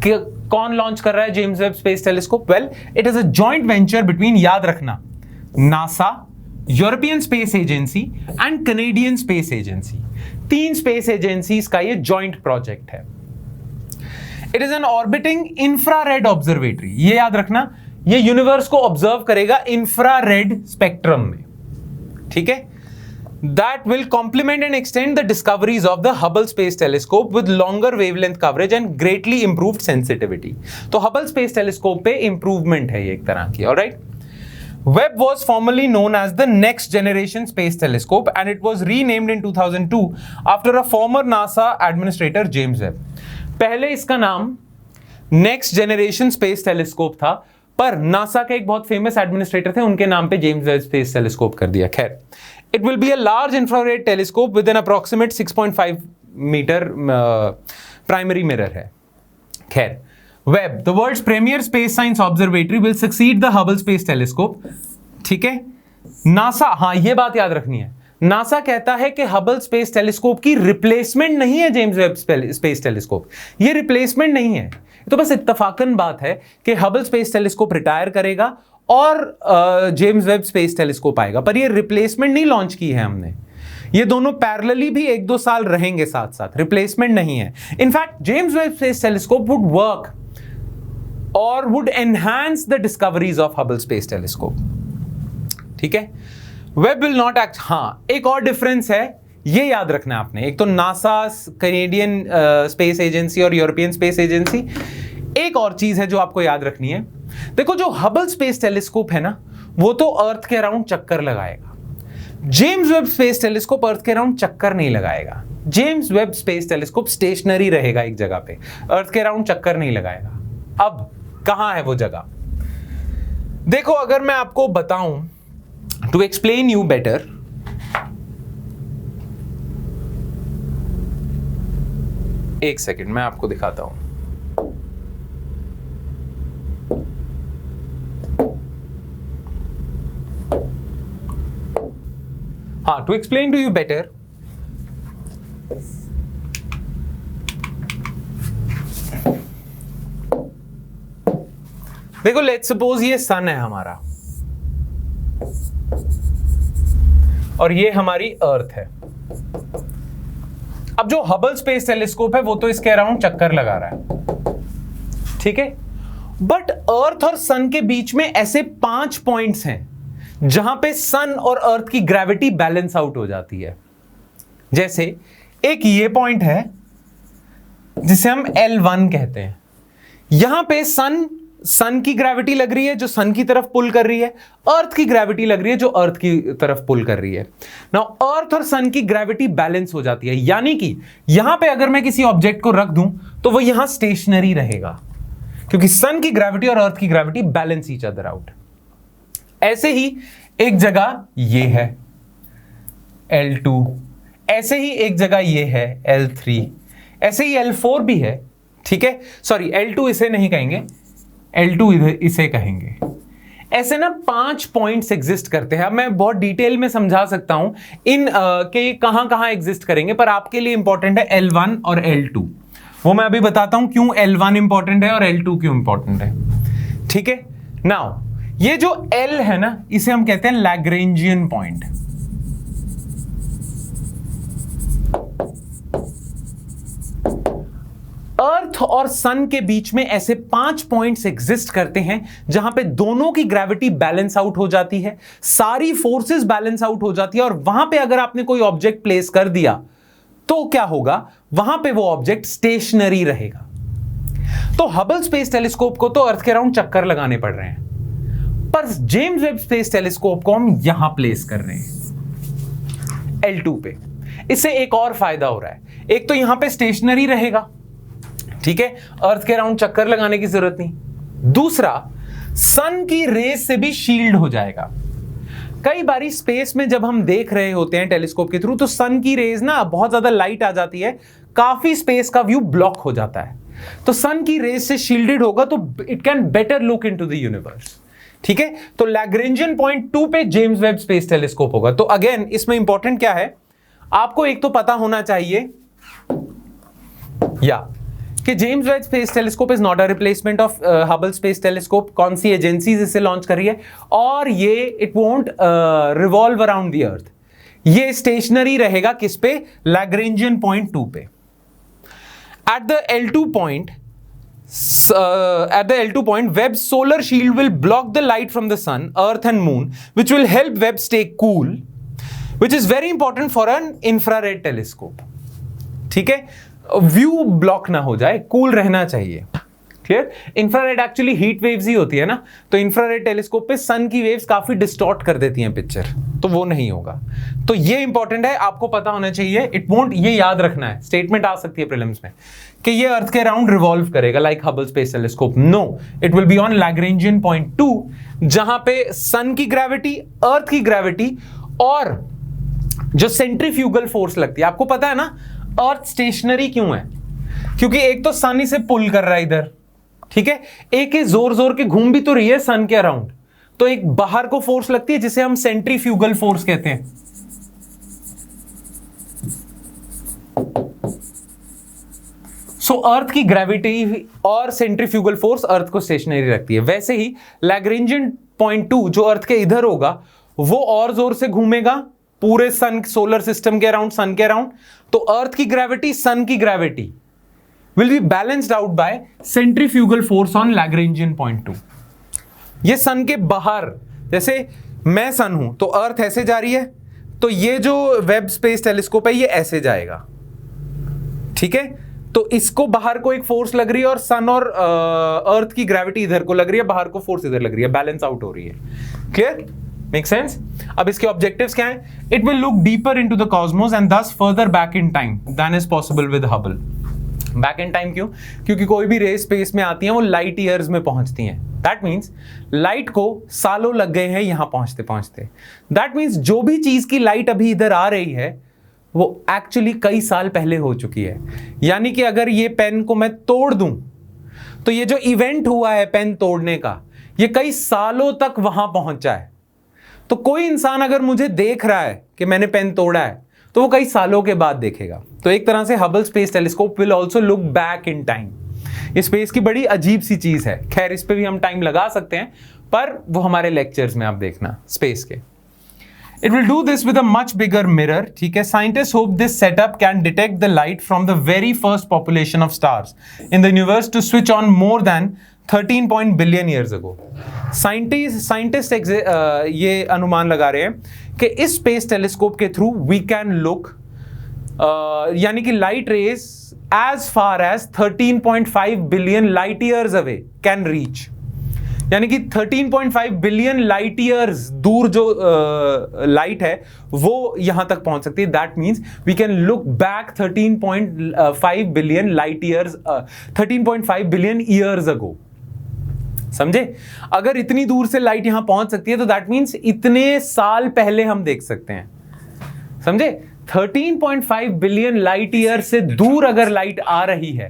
कि कौन लॉन्च कर रहा है James Webb space telescope? Well, it is a joint venture between, याद रखना, NASA, European space agency and Canadian space agency. 3 space agencies का ये जॉइंट प्रोजेक्ट है। It is an orbiting infrared observatory. ये याद रखना, ये यूनिवर्स को ऑब्जर्व करेगा इंफ्रारेड स्पेक्ट्रम में। ठीक है, that will complement and extend the discoveries of the Hubble Space Telescope with longer wavelength coverage and greatly improved sensitivity. तो Hubble Space Telescope पे improvement है ये एक तरह की, alright? Webb was formerly known as the Next Generation Space Telescope and it was renamed in 2002 after a former NASA administrator James Webb. पहले इसका नाम Next Generation Space Telescope था, पर नासा के एक बहुत फेमस एडमिनिस्ट्रेटर थे, उनके नाम पे जेम्स वेब स्पेस टेलीस्कोप कर दिया. खैर, it will be a large infrared telescope with an approximate 6.5 metre primary mirror है. खैर, Webb the world's premier space science observatory will succeed the Hubble space telescope. ठीक है, नासा, हाँ ये बात याद रखनी है, नासा कहता है कि हबल स्पेस टेलीस्कोप की रिप्लेसमेंट नहीं है जेम्स वेब स्पेस टेलीस्कोप. ये रिप्लेसमेंट नहीं है, तो बस इत्तफाकन बात है कि हबल स्पेस टेलीस्कोप रिटायर करेगा और जेम्स वेब स्पेस टेलीस्कोप आएगा, पर ये रिप्लेसमेंट नहीं लॉन्च की है हमने. ये दोनों पैरेलली भी 1-2 साल रहेंगे साथ साथ, रिप्लेसमेंट नहीं है. In fact James Webb space telescope would work और would enhance the discoveries of Hubble space telescope. ठीक है, वेब विल नॉट एक्ट. हाँ, एक और डिफरेंस है, ये याद रखना है आपने. एक तो नासा, कैनेडियन स्पेस एजेंसी और यूरोपियन स्पेस एजेंसी. एक और चीज है जो आपको याद रखनी है. देखो, जो हबल स्पेस टेलीस्कोप है ना, वो तो अर्थ के अराउंड चक्कर लगाएगा. James Webb space telescope earth के अराउंड चक्कर नहीं लगाएगा. James Webb space telescope stationary रहेगा एक जगह पे, अर्थ के अराउंड चक्कर नहीं लगाएगा. अब कहां है वो जगह? देखो, अगर मैं आपको बताऊं, टू एक्सप्लेन यू बेटर, एक सेकंड मैं आपको दिखाता हूं. हाँ, to explain to you better, देखो, लेट्स सपोज ये सन है हमारा और ये हमारी अर्थ है. अब जो हबल स्पेस टेलीस्कोप है वो तो इसके अराउंड चक्कर लगा रहा है. ठीक है, बट अर्थ और सन के बीच में ऐसे 5 पॉइंट्स हैं जहां पे सन और अर्थ की ग्रेविटी बैलेंस आउट हो जाती है. जैसे एक ये पॉइंट है जिसे हम L1 कहते हैं. यहां पे सन की ग्रेविटी लग रही है जो सन की तरफ पुल कर रही है, अर्थ की ग्रेविटी लग रही है जो अर्थ की तरफ पुल कर रही है. नाउ अर्थ और सन की ग्रेविटी बैलेंस हो जाती है, यानी कि यहां पे अगर मैं किसी ऑब्जेक्ट को रख दूं तो वो यहां स्टेशनरी रहेगा, क्योंकि सन की ग्रेविटी और अर्थ की gravity balance each other out. ऐसे ही एक जगह ये है L2, ऐसे ही एक जगह ये है L3, ऐसे ही L4 भी है. ठीक है, सॉरी L2 इसे नहीं कहेंगे, L2 इसे कहेंगे. ऐसे ना 5 पॉइंट्स एग्जिस्ट करते हैं. अब मैं बहुत डिटेल में समझा सकता हूं इन के कहां एग्जिस्ट करेंगे, पर आपके लिए इंपॉर्टेंट है L1 और L2. वो मैं अभी बताता हूं क्यों L1 इंपॉर्टेंट है और L2 क्यों इंपॉर्टेंट है. ठीक है, नाउ ये जो L है ना, इसे हम कहते हैं लैग्रेंजियन पॉइंट. अर्थ और सन के बीच में ऐसे 5 पॉइंट्स एग्जिस्ट करते हैं जहां पे दोनों की ग्रेविटी बैलेंस आउट हो जाती है, सारी फोर्सेस बैलेंस आउट हो जाती है, और वहां पे अगर आपने कोई ऑब्जेक्ट प्लेस कर दिया तो क्या होगा, वहां पे वो ऑब्जेक्ट स्टेशनरी रहेगा. तो हबल स्पेस टेलीस्कोप को तो अर्थ के अराउंड चक्कर लगाने पड़ रहे हैं, पर जेम्स वेब स्पेस टेलीस्कोप को हम यहां प्लेस कर रहे हैं L2 पे. इससे एक और फायदा हो रहा है. एक तो यहां पे स्टेशनरी रहेगा, ठीक है, अर्थ के अराउंड चक्कर लगाने की जरूरत नहीं. दूसरा, सन की रेस से भी शील्ड हो जाएगा. कई बारी स्पेस में जब हम देख रहे होते हैं टेलीस्कोप के थ्रू, तो सन की रेज ना बहुत ज्यादा लाइट आ जाती है, काफी स्पेस का व्यू ब्लॉक हो जाता है. तो सन की रेस से शील्डेड होगा तो it can better look into the universe. ठीक है, तो लैग्रेंजियन पॉइंट 2 पे जेम्स वेब स्पेस टेलीस्कोप होगा. तो अगेन इसमें इंपॉर्टेंट क्या है, आपको एक तो पता होना चाहिए कि James Webb space telescope is not a replacement of Hubble space telescope. कौन सी एजेंसीज इसे लॉन्च कर रही है, और ये it won't revolve around the earth. ये स्टेशनरी रहेगा किस पे, लैग्रेंजियन पॉइंट 2 पे. At the L2 point, Webb's solar shield will block the light from the sun, earth and moon, which will help Webb stay cool. Which is very important for an infrared telescope. ठीक है, व्यू ब्लॉक ना हो जाए, कूल रहना चाहिए। Clear? Infrared actually heat waves ही होती है ना, तो इंफ्रारेड टेलीस्कोप पे सन की वेव्स काफी डिस्टॉर्ट कर देती हैं पिक्चर, तो वो नहीं होगा। तो ये इंपॉर्टेंट है, आपको पता होना चाहिए। इट वोंट, ये याद रखना है, स्टेटमेंट आ सकती है प्रीलिम्स में कि ये अर्थ के अराउंड रिवॉल्व करेगा like Hubble space telescope. No, it will be on Lagrangian point 2, जहां पे सन की ग्रेविटी, अर्थ की ग्रेविटी और जो सेंट्रीफ्यूगल फोर्स लगती है। आपको पता है ना अर्थ स्टेशनरी क्यों है? क्योंकि एक तो सन इसे पुल कर रहा है इधर, ठीक है, एक ही जोर जोर के घूम भी तो रही है सन के अराउंड, तो एक बाहर को फोर्स लगती है जिसे हम सेंट्रीफ्यूगल फोर्स कहते हैं। सो अर्थ की ग्रेविटी और सेंट्रीफ्यूगल फोर्स अर्थ को स्टेशनरी रखती है। वैसे ही लैग्रेंजियन पॉइंट 2 जो अर्थ के इधर होगा वो और जोर से घूमेगा पूरे सन, सोलर सिस्टम के अराउंड, सन के अराउंड। तो अर्थ की ग्रेविटी, सन की gravity will be balanced out by centrifugal force on Lagrangian point 2। ये सन के बाहर, जैसे मैं सन हूं तो अर्थ ऐसे जा रही है, तो ये जो वेब स्पेस टेलीस्कोप है ये ऐसे जाएगा। ठीक है, तो इसको बाहर को एक फोर्स लग रही है और सन और अर्थ की ग्रेविटी इधर को लग रही है, बाहर को फोर्स इधर लग रही है, बैलेंस आउट हो रही है। क्लियर? Make sense? अब इसके ऑब्जेक्टिव्स क्या हैं? It will look deeper into the cosmos and thus further back in time than is possible with Hubble. Back in time क्यों? क्योंकि कोई भी रे स्पेस में आती हैं वो लाइट ईयर्स में पहुंचती हैं। दैट मीन्स लाइट को सालों लग गए हैं यहां पहुंचते पहुंचते। दैट मीन्स जो भी चीज की लाइट अभी इधर आ रही है वो एक्चुअली कई साल पहले हो चुकी है। यानी कि अगर ये पेन को मैं तोड़ दूं तो ये जो इवेंट हुआ है पेन तोड़ने का, ये कई सालों तक वहां पहुंचा है। तो कोई इंसान अगर मुझे देख रहा है कि मैंने पेन तोड़ा है तो वो कई सालों के बाद देखेगा। तो एक तरह से Hubble space telescope will also look back in time. ये स्पेस की बड़ी अजीब सी चीज है। खैर इस पे भी हम टाइम लगा सकते हैं, पर वो हमारे लेक्चर्स में आप देखना स्पेस के। It will do this with a much bigger mirror, ठीक है। Scientists hope this setup can detect the light from the very first population of stars in the universe to switch on more than 13 billion years ago. Scientists ये अनुमान लगा रहे हैं कि इस स्पेस टेलीस्कोप के थ्रू we can look यानी कि light rays as far as 13.5 billion light years away can reach। यानी कि 13.5 बिलियन लाइट ईयर्स दूर जो लाइट है वो यहां तक पहुंच सकती है। That means we can look back 13.5 billion light years, 13.5 billion years ago. समझे? अगर इतनी दूर से लाइट यहां पहुंच सकती है तो दैट मींस इतने साल पहले हम देख सकते हैं। समझे? 13.5 बिलियन लाइट ईयर से दूर अगर लाइट आ रही है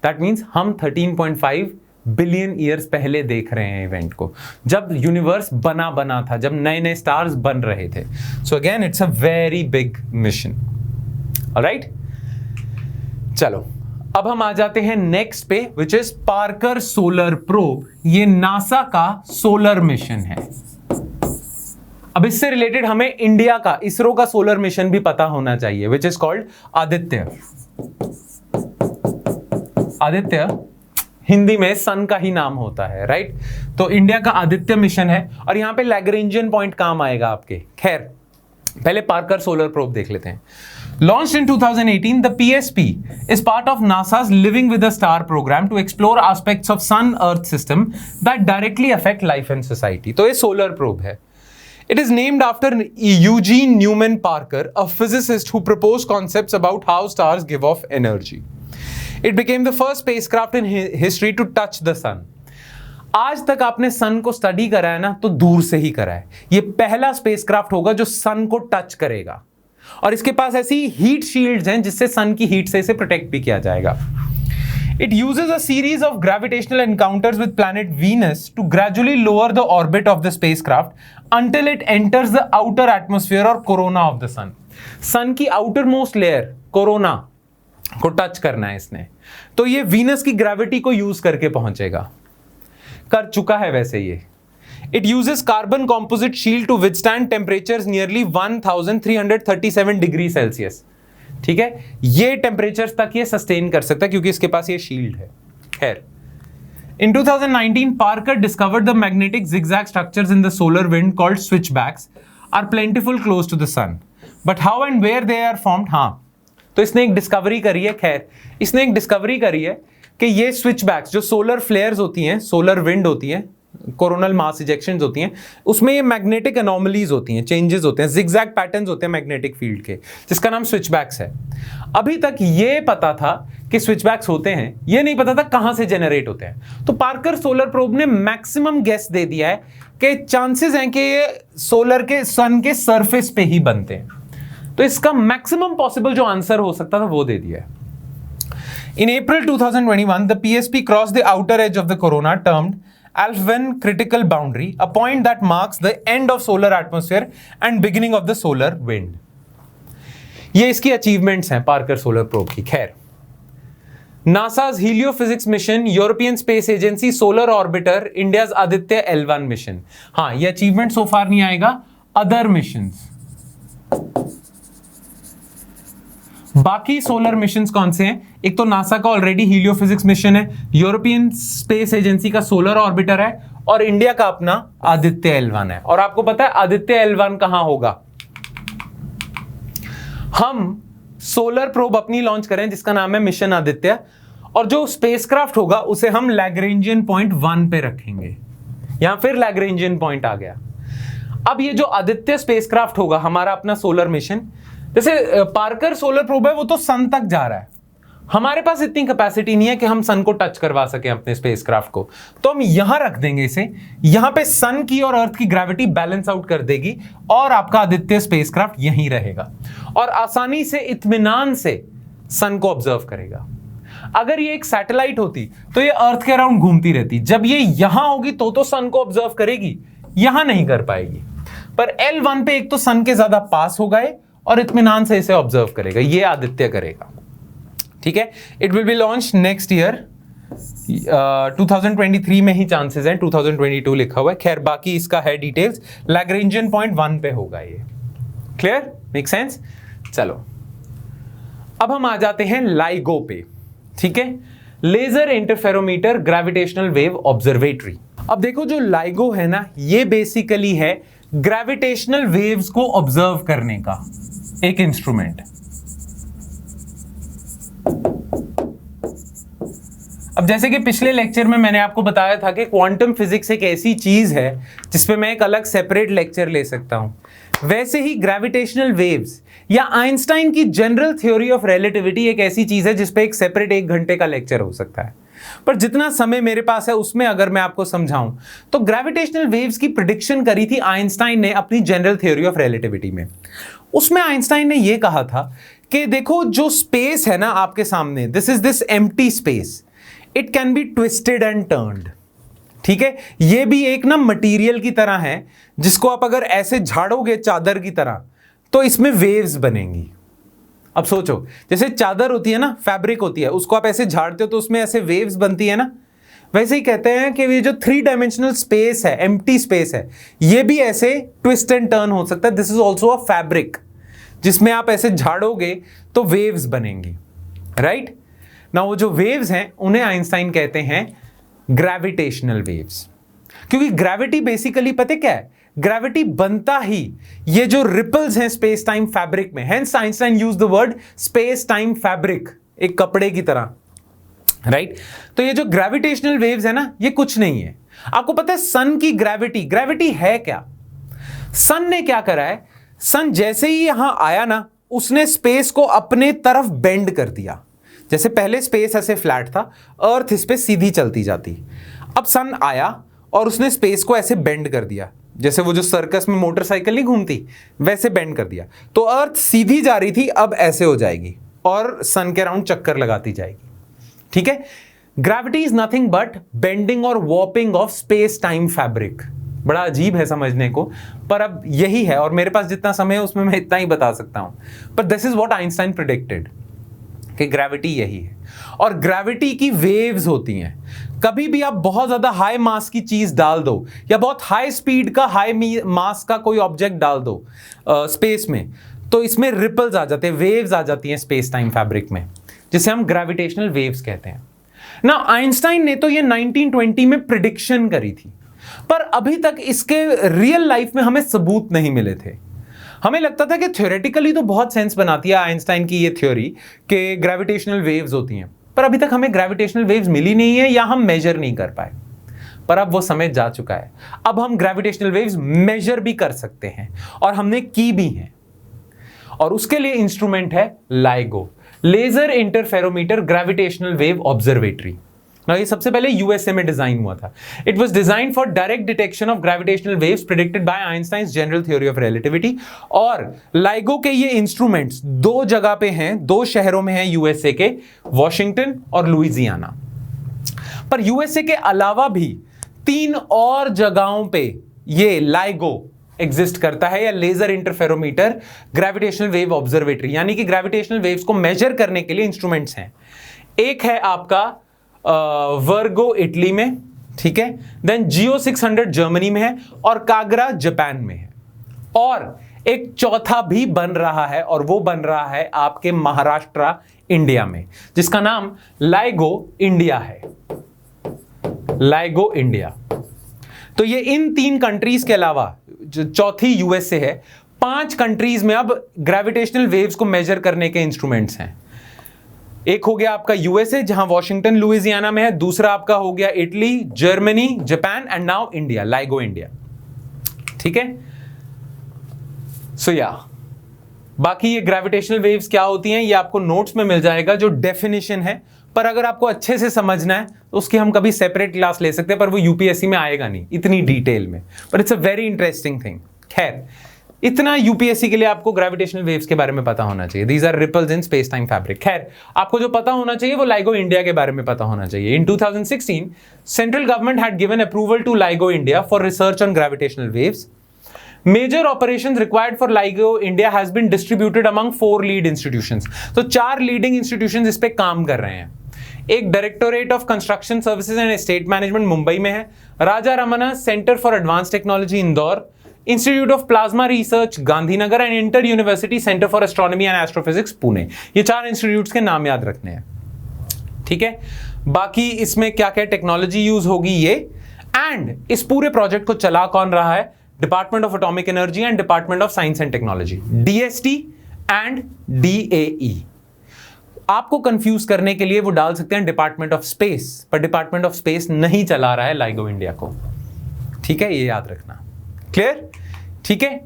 दैट मींस हम 13.5 बिलियन ईयर्स पहले देख रहे हैं इवेंट को, जब यूनिवर्स बना था, जब नए नए स्टार्स बन रहे थे। So again it's a very big mission. Alright, चलो अब हम आ जाते हैं नेक्स्ट पे, which is Parker solar probe. ये नासा का सोलर मिशन है। अब इससे रिलेटेड हमें इंडिया का, इसरो का सोलर मिशन भी पता होना चाहिए, which is called Aditya. Aditya Hindi में सन का ही नाम होता है, राइट? तो इंडिया का आदित्य मिशन है और यहां पे लैग्रेंजियन पॉइंट काम आएगा आपके। खैर पहले पार्कर सोलर प्रोब देख लेते हैं। Launched in 2018, the PSP is part of NASA's Living with a Star program to explore aspects of Sun-Earth system that directly affect life and society. तो ये सोलर प्रोब है। It is named after Eugene Newman Parker, a physicist who proposed concepts about how stars give off energy. It became the first spacecraft in history to touch the sun. आज तक आपने सन को स्टडी करा है ना, तो दूर से ही करा है। ये पहला स्पेसक्राफ्ट होगा जो सन को टच करेगा और इसके पास ऐसी हीट शील्ड्स हैं जिससे सन की हीट से इसे प्रोटेक्ट भी किया जाएगा। It uses a series of gravitational encounters with planet Venus to gradually lower the orbit of the spacecraft until it enters the outer atmosphere or corona of the sun. सन की outermost layer कोरोना को टच करना है इसने, तो ये वीनस की ग्रेविटी को यूज करके पहुंचेगा। कर चुका है वैसे ये। It uses carbon composite shield to withstand temperatures nearly 1337 degree Celsius. ठीक है, ये टेम्परेचर्स तक ये सस्टेन कर सकता है क्योंकि इसके पास ये शील्ड है। खैर, in 2019 Parker discovered the magnetic zigzag structures in the solar wind called switchbacks, are plentiful close to the sun, but how and where they are formed. हाँ, तो इसने एक डिस्कवरी करी है, खैर इसने एक डिस्कवरी करी है कि ये स्विच बैक्स जो सोलर फ्लेयर्स होती हैं, सोलर विंड होती है, कोरोनल मास इजेक्शंस होती हैं, उसमें ये मैग्नेटिक एनोमलीज होती हैं, चेंजेस होते हैं, जिगजैग पैटर्न्स होते हैं मैग्नेटिक फील्ड के, जिसका नाम स्विचबैक्स है। अभी तक ये पता था कि स्विचबैक्स होते हैं, ये नहीं पता था कहां से जनरेट होते हैं। तो पार्कर सोलर प्रोब ने मैक्सिमम गेस दे दिया है कि चांसेस हैं कि ये सोलर के सन के सरफेस पे ही बनते हैं। तो इसका मैक्सिमम पॉसिबल जो आंसर हो सकता था वो दे दिया है। In April 2021, the PSP crossed the outer edge of the corona termed Alfvén critical boundary, a point that marks the end of solar atmosphere and beginning of the solar wind. ये इसकी अचीवमेंट्स हैं पार्कर सोलर प्रोब की। खैर, NASA's heliophysics mission, European space agency solar orbiter, India's Aditya L1 mission. हाँ, ये अचीवमेंट सो फार नहीं आएगा, अदर मिशंस। बाकी सोलर मिशंस कौन से हैं? एक तो नासा का ऑलरेडी हीलियोफिजिक्स मिशन है, यूरोपियन स्पेस एजेंसी का सोलर ऑर्बिटर है, और इंडिया का अपना आदित्य L1 है। और आपको पता है आदित्य L1 कहां होगा? हम सोलर प्रोब अपनी लॉन्च करें जिसका नाम है मिशन आदित्य, और जो स्पेसक्राफ्ट होगा उसे हम लैग्रेंजियन पॉइंट 1 पे रखेंगे। यहां फिर लैग्रेंजियन पॉइंट आ गया। अब ये जो आदित्य स्पेसक्राफ्ट होगा हमारा अपना सोलर मिशन, जैसे पार्कर सोलर प्रोब है वो तो सन तक जा रहा है, हमारे पास इतनी कैपेसिटी नहीं है कि हम सन को टच करवा सकें अपने स्पेसक्राफ्ट को, तो हम यहां रख देंगे इसे। यहां पे सन की और अर्थ की ग्रेविटी बैलेंस आउट कर देगी और आपका आदित्य स्पेसक्राफ्ट यहीं रहेगा और आसानी से इत्मीनान से सन को ऑब्जर्व करेगा। अगर ये एक सैटेलाइट होती तो ये अर्थ के अराउंड घूमती रहती, जब ये यहां होगी तो सन को ऑब्जर्व करेगी, यहां नहीं कर पाएगी। पर L1 पे एक तो सन के ज्यादा पास हो गए और इत्मीनान से इसे ऑब्जर्व करेगा, ये आदित्य करेगा। ठीक है, it will B launch next year, 2023 में ही चांसेस हैं, 2022 लिखा हुआ है। खैर बाकी इसका है डिटेल्स, लैग्रेंजियन पॉइंट 1 पे होगा ये। Clear, make sense? चलो अब हम आ जाते हैं लाइगो पे। ठीक है, laser interferometer gravitational wave observatory. अब देखो जो लाइगो है ना, ये बेसिकली है ग्रेविटेशनल वेव्स को ऑब्जर्व करने का एक इंस्ट्रूमेंट। अब जैसे कि पिछले लेक्चर में मैंने आपको बताया था कि क्वांटम फिजिक्स एक ऐसी चीज है जिसपे मैं एक अलग सेपरेट लेक्चर ले सकता हूं, वैसे ही ग्रेविटेशनल वेव्स या आइंस्टाइन की जनरल थ्योरी ऑफ रिलेटिविटी एक ऐसी चीज है जिसपे एक सेपरेट 1 घंटे का लेक्चर हो सकता है। पर जितना समय मेरे पास है उसमें अगर मैं आपको समझाऊं तो ग्रेविटेशनल वेव्स की प्रेडिक्शन करी थी आइंस्टाइन ने अपनी जनरल थ्योरी ऑफ रिलेटिविटी में। उसमें आइंस्टाइन ने यह कहा था कि देखो जो स्पेस है ना आपके सामने, this empty space, it can be twisted and turned. ठीक है, ये भी एक ना मटेरियल की तरह है जिसको आप अगर ऐसे झाड़ोगे चादर की तरह तो इसमें वेव्स बनेंगी। अब सोचो, जैसे चादर होती है ना, फैब्रिक होती है, उसको आप ऐसे झाड़ते हो तो उसमें ऐसे वेव्स बनती है ना, वैसे ही कहते हैं कि ये जो 3 डायमेंशनल स्पेस है, एम्प्टी स्पेस है, ये भी ऐसे ट्विस्ट एंड टर्न हो सकता है। This is also a fabric जिसमें आप ऐसे झाड़ोगे तो वेव्स बनेंगी, राइट ना। वो जो वेव्स हैं उन्हें आइंस्टाइन कहते हैं ग्रेविटेशनल वेव्स, क्योंकि ग्रेविटी बेसिकली पता क्या है, ग्रेविटी बनता ही ये जो रिपल्स हैं स्पेस टाइम फैब्रिक में, hence Einstein use the word space time fabric, एक कपड़े की तरह, राइट। तो ये जो ग्रेविटेशनल वेव्स है ना, ये कुछ नहीं है। आपको पता है सन की ग्रेविटी है क्या? सन ने क्या करा है, सन जैसे ही यहां आया ना, उसने स्पेस को अपने तरफ बेंड कर दिया। जैसे पहले स्पेस ऐसे फ्लैट था, अर्थ इस पे सीधी चलती जाती, अब सन आया और उसने स्पेस को ऐसे बेंड कर दिया, जैसे वो जो सर्कस में मोटरसाइकिल नहीं घूमती वैसे बेंड कर दिया। तो अर्थ सीधी जा रही थी, अब ऐसे हो जाएगी और सन के अराउंड चक्कर लगाती जाएगी। ठीक है, gravity is nothing but bending और warping of space time fabric. बड़ा अजीब है समझने को, पर अब यही है और मेरे पास जितना समय है उसमें मैं इतना ही बता सकता हूं। पर this is what Einstein predicted कि ग्रेविटी यही है। और ग्रेविटी की वेव्स होती हैं। कभी भी आप बहुत ज्यादा हाई मास की चीज डाल दो या बहुत हाई स्पीड का हाई मास का कोई ऑब्जेक्ट डाल दो स्पेस में, तो इसमें रिपल्स आ जाते हैं, वेव्स आ जाती हैं स्पेस टाइम फैब्रिक में, जिसे हम ग्रेविटेशनल वेव्स कहते हैं ना। आइंस्टाइन ने तो ये 1920 में प्रिडिक्शन करी थी, पर अभी तक इसके रियल लाइफ में हमें सबूत नहीं मिले थे। हमें लगता था कि थ्योरेटिकली तो बहुत सेंस बनाती है आइंस्टाइन की ये थ्योरी कि ग्रेविटेशनल वेव्स होती हैं, पर अभी तक हमें ग्रेविटेशनल वेव्स मिली नहीं है या हम मेजर नहीं कर पाए। पर अब वो समय जा चुका है, अब हम ग्रेविटेशनल वेव्स मेजर भी कर सकते हैं और हमने की भी हैं। और उसके लिए इंस्ट्रूमेंट है LIGO, laser interferometer gravitational wave observatory. ये सबसे पहले यूएसए में डिजाइन हुआ था। It was designed for direct detection of gravitational waves predicted by Einstein's general theory of relativity. और लाइगो के ये इंस्ट्रूमेंट्स दो जगह पे हैं, दो शहरों में हैं यूएसए के, वॉशिंगटन और लुइजियाना। पर यूएसए के अलावा भी 3 और जगहों पे ये लाइगो एग्जिस्ट करता है, या laser interferometer gravitational wave observatory, यानी कि ग्रेविटेशनल वेव्स को मेजर करने के लिए इंस्ट्रूमेंट्स हैं। एक है आपका वर्गो इटली में, ठीक है, देन जियो 600 जर्मनी में है और कागरा जापान में है। और एक चौथा भी बन रहा है, और वो बन रहा है आपके महाराष्ट्र इंडिया में, जिसका नाम लाइगो इंडिया है। LIGO India. तो ये इन 3 कंट्रीज के अलावा जो चौथी यूएसए है, 5 कंट्रीज में अब ग्रेविटेशनल वेव्स को मेजर करने के इंस्ट्रूमेंट्स हैं। एक हो गया आपका यूएसए जहां वॉशिंगटन लुइजियाना में है, दूसरा आपका हो गया Italy, Germany, Japan and now India, LIGO India. ठीक है, सो या बाकी ये ग्रेविटेशनल वेव्स क्या होती हैं ये आपको नोट्स में मिल जाएगा, जो डेफिनेशन है। पर अगर आपको अच्छे से समझना है तो उसकी हम कभी सेपरेट क्लास ले सकते हैं, पर वो यूपीएससी में आएगा नहीं इतनी डिटेल में, पर it's a very interesting thing. खैर, इतना यूपीएससी के लिए आपको ग्रेविटेशनल वेव्स के बारे में पता होना चाहिए। These are ripples in space time fabric. खैर, आपको जो पता होना चाहिए वो लाइगो इंडिया के बारे में पता होना चाहिए। In 2016 central government had given approval to LIGO India for research on gravitational waves. Major operations required for LIGO India has been distributed among 4 lead institutions. तो 4 लीडिंग इंस्टीट्यूशंस इस पे काम कर रहे हैं। एक directorate of construction services and estate management Mumbai में है, Raja Ramanna centre for advance technology Indore, institute of plasma research Gandhinagar and inter university centre for astronomy and astrophysics Pune. ये 4 इंस्टीट्यूट्स के नाम याद रखने हैं, ठीक है। बाकी इसमें क्या क्या टेक्नोलॉजी यूज होगी ये, एंड इस पूरे प्रोजेक्ट को चला कौन रहा है, department of atomic energy and department of science and technology, DST and DAE. आपको कंफ्यूज करने के लिए वो डाल सकते हैं डिपार्टमेंट ऑफ स्पेस, पर डिपार्टमेंट ऑफ स्पेस नहीं चला रहा है लाइगो इंडिया को, ठीक है, ये याद रखना। क्लियर, ठीक है।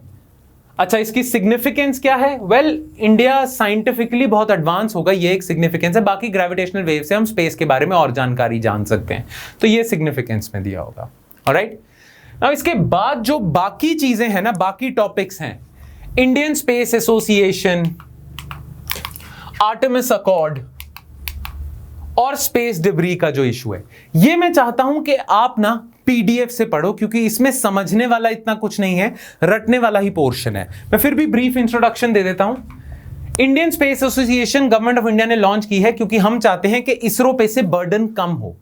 अच्छा, इसकी सिग्निफिकेंस क्या है? वेल, इंडिया साइंटिफिकली बहुत एडवांस होगा, ये एक सिग्निफिकेंस है। बाकी ग्रेविटेशनल वेव से हम स्पेस के बारे में और जानकारी जान सकते हैं, तो ये सिग्निफिकेंस में दिया होगा। ऑलराइट, अब इसके बाद जो बाकी चीजें हैं ना, बाकी टॉपिक्स हैं, Indian space association, Artemis accord और स्पेस डिब्री का जो इशू है, ये मैं चाहता हूं कि आप ना पीडीएफ से पढ़ो, क्योंकि इसमें समझने वाला इतना कुछ नहीं है, रटने वाला ही पोर्शन है। मैं फिर भी ब्रीफ इंट्रोडक्शन दे देता हूं। Indian space association government of India ने लॉन्च की है क्योंकि हम चाहते हैं कि इसरो पे से बर्डन कम हो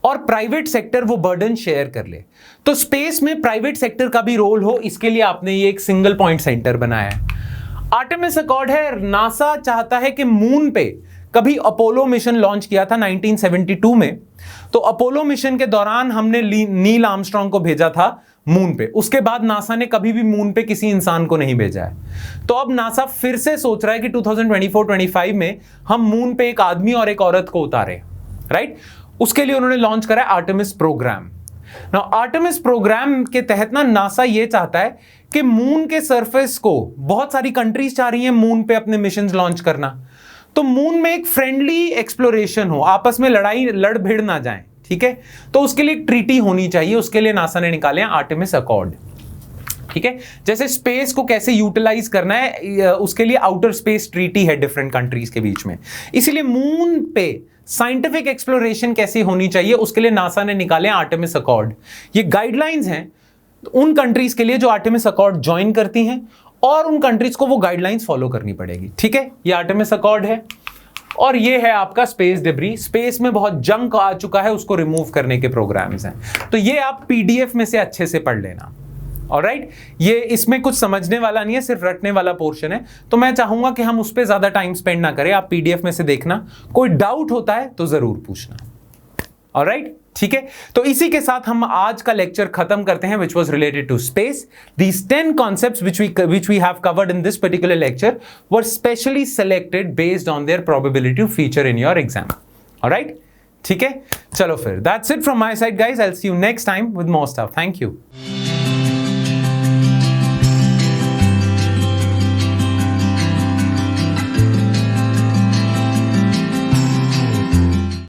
और प्राइवेट सेक्टर वो बर्डन शेयर कर ले। तो स्पेस में प्राइवेट सेक्टर का भी रोल हो, इसके लिए आपने ये एक सिंगल पॉइंट सेंटर बनाया है। आर्टेमिस अकॉर्ड है, नासा चाहता है कि मून पे, कभी अपोलो मिशन लॉन्च किया था 1972 में, तो अपोलो मिशन के दौरान हमने नील आर्मस्ट्रॉन्ग को भेजा था मून पे। उसके बाद नासा ने कभी भी मून पे किसी इंसान को नहीं भेजा है। तो अब नासा फिर से सोच रहा है कि 2024-25 में हम मून पे एक आदमी और एक औरत को उतारे, राइट। उसके लिए उन्होंने लॉन्च करा Artemis program. Now Artemis program के तहत ना नासा ये चाहता है कि मून के सरफेस को, बहुत सारी कंट्रीज चाह रही हैं मून पे अपने मिशंस लॉन्च करना, तो मून में एक फ्रेंडली एक्सप्लोरेशन हो, आपस में लड़ भिड़ ना जाए, ठीक है। तो उसके लिए एक ट्रीटी होनी चाहिए, उसके लिए नासा ने निकाले हैं आर्टेमिस अकॉर्ड, ठीक है। जैसे स्पेस को कैसे यूटिलाइज करना है, उसके लिए आउटर स्पेस ट्रीटी है डिफरेंट कंट्रीज के बीच में। इसीलिए मून पे साइंटिफिक एक्सप्लोरेशन कैसे होनी चाहिए, उसके लिए नासा ने निकाले आर्टेमिस अकॉर्ड। ये गाइडलाइंस हैं उन कंट्रीज के लिए जो आर्टेमिस अकॉर्ड ज्वाइन करती हैं, और उन कंट्रीज को वो गाइडलाइंस फॉलो करनी पड़ेगी, ठीक है। ये आर्टेमिस अकॉर्ड है, और ये है आपका स्पेस डिब्री। स्पेस में बहुत जंक आ चुका है, उसको रिमूव करने के प्रोग्राम्स हैं, तो ये आप पीडीएफ में से अच्छे से पढ़ लेना। ऑलराइट, ये इसमें कुछ समझने वाला नहीं है, सिर्फ रटने वाला पोर्शन है, तो मैं चाहूंगा कि हम उस पर ज्यादा टाइम स्पेंड ना करें, आप पीडीएफ में से देखना। कोई डाउट होता है तो जरूर पूछना। ऑलराइट, ठीक है, तो इसी के साथ हम आज का लेक्चर खत्म करते हैं, which was related to space. These 10 concepts which we have covered in this particular lecture were specially selected based on their probability to feature in your exam. All right? ठीक है, चलो फिर that's it from my side guys. I'll see you next time with more stuff. Thank you.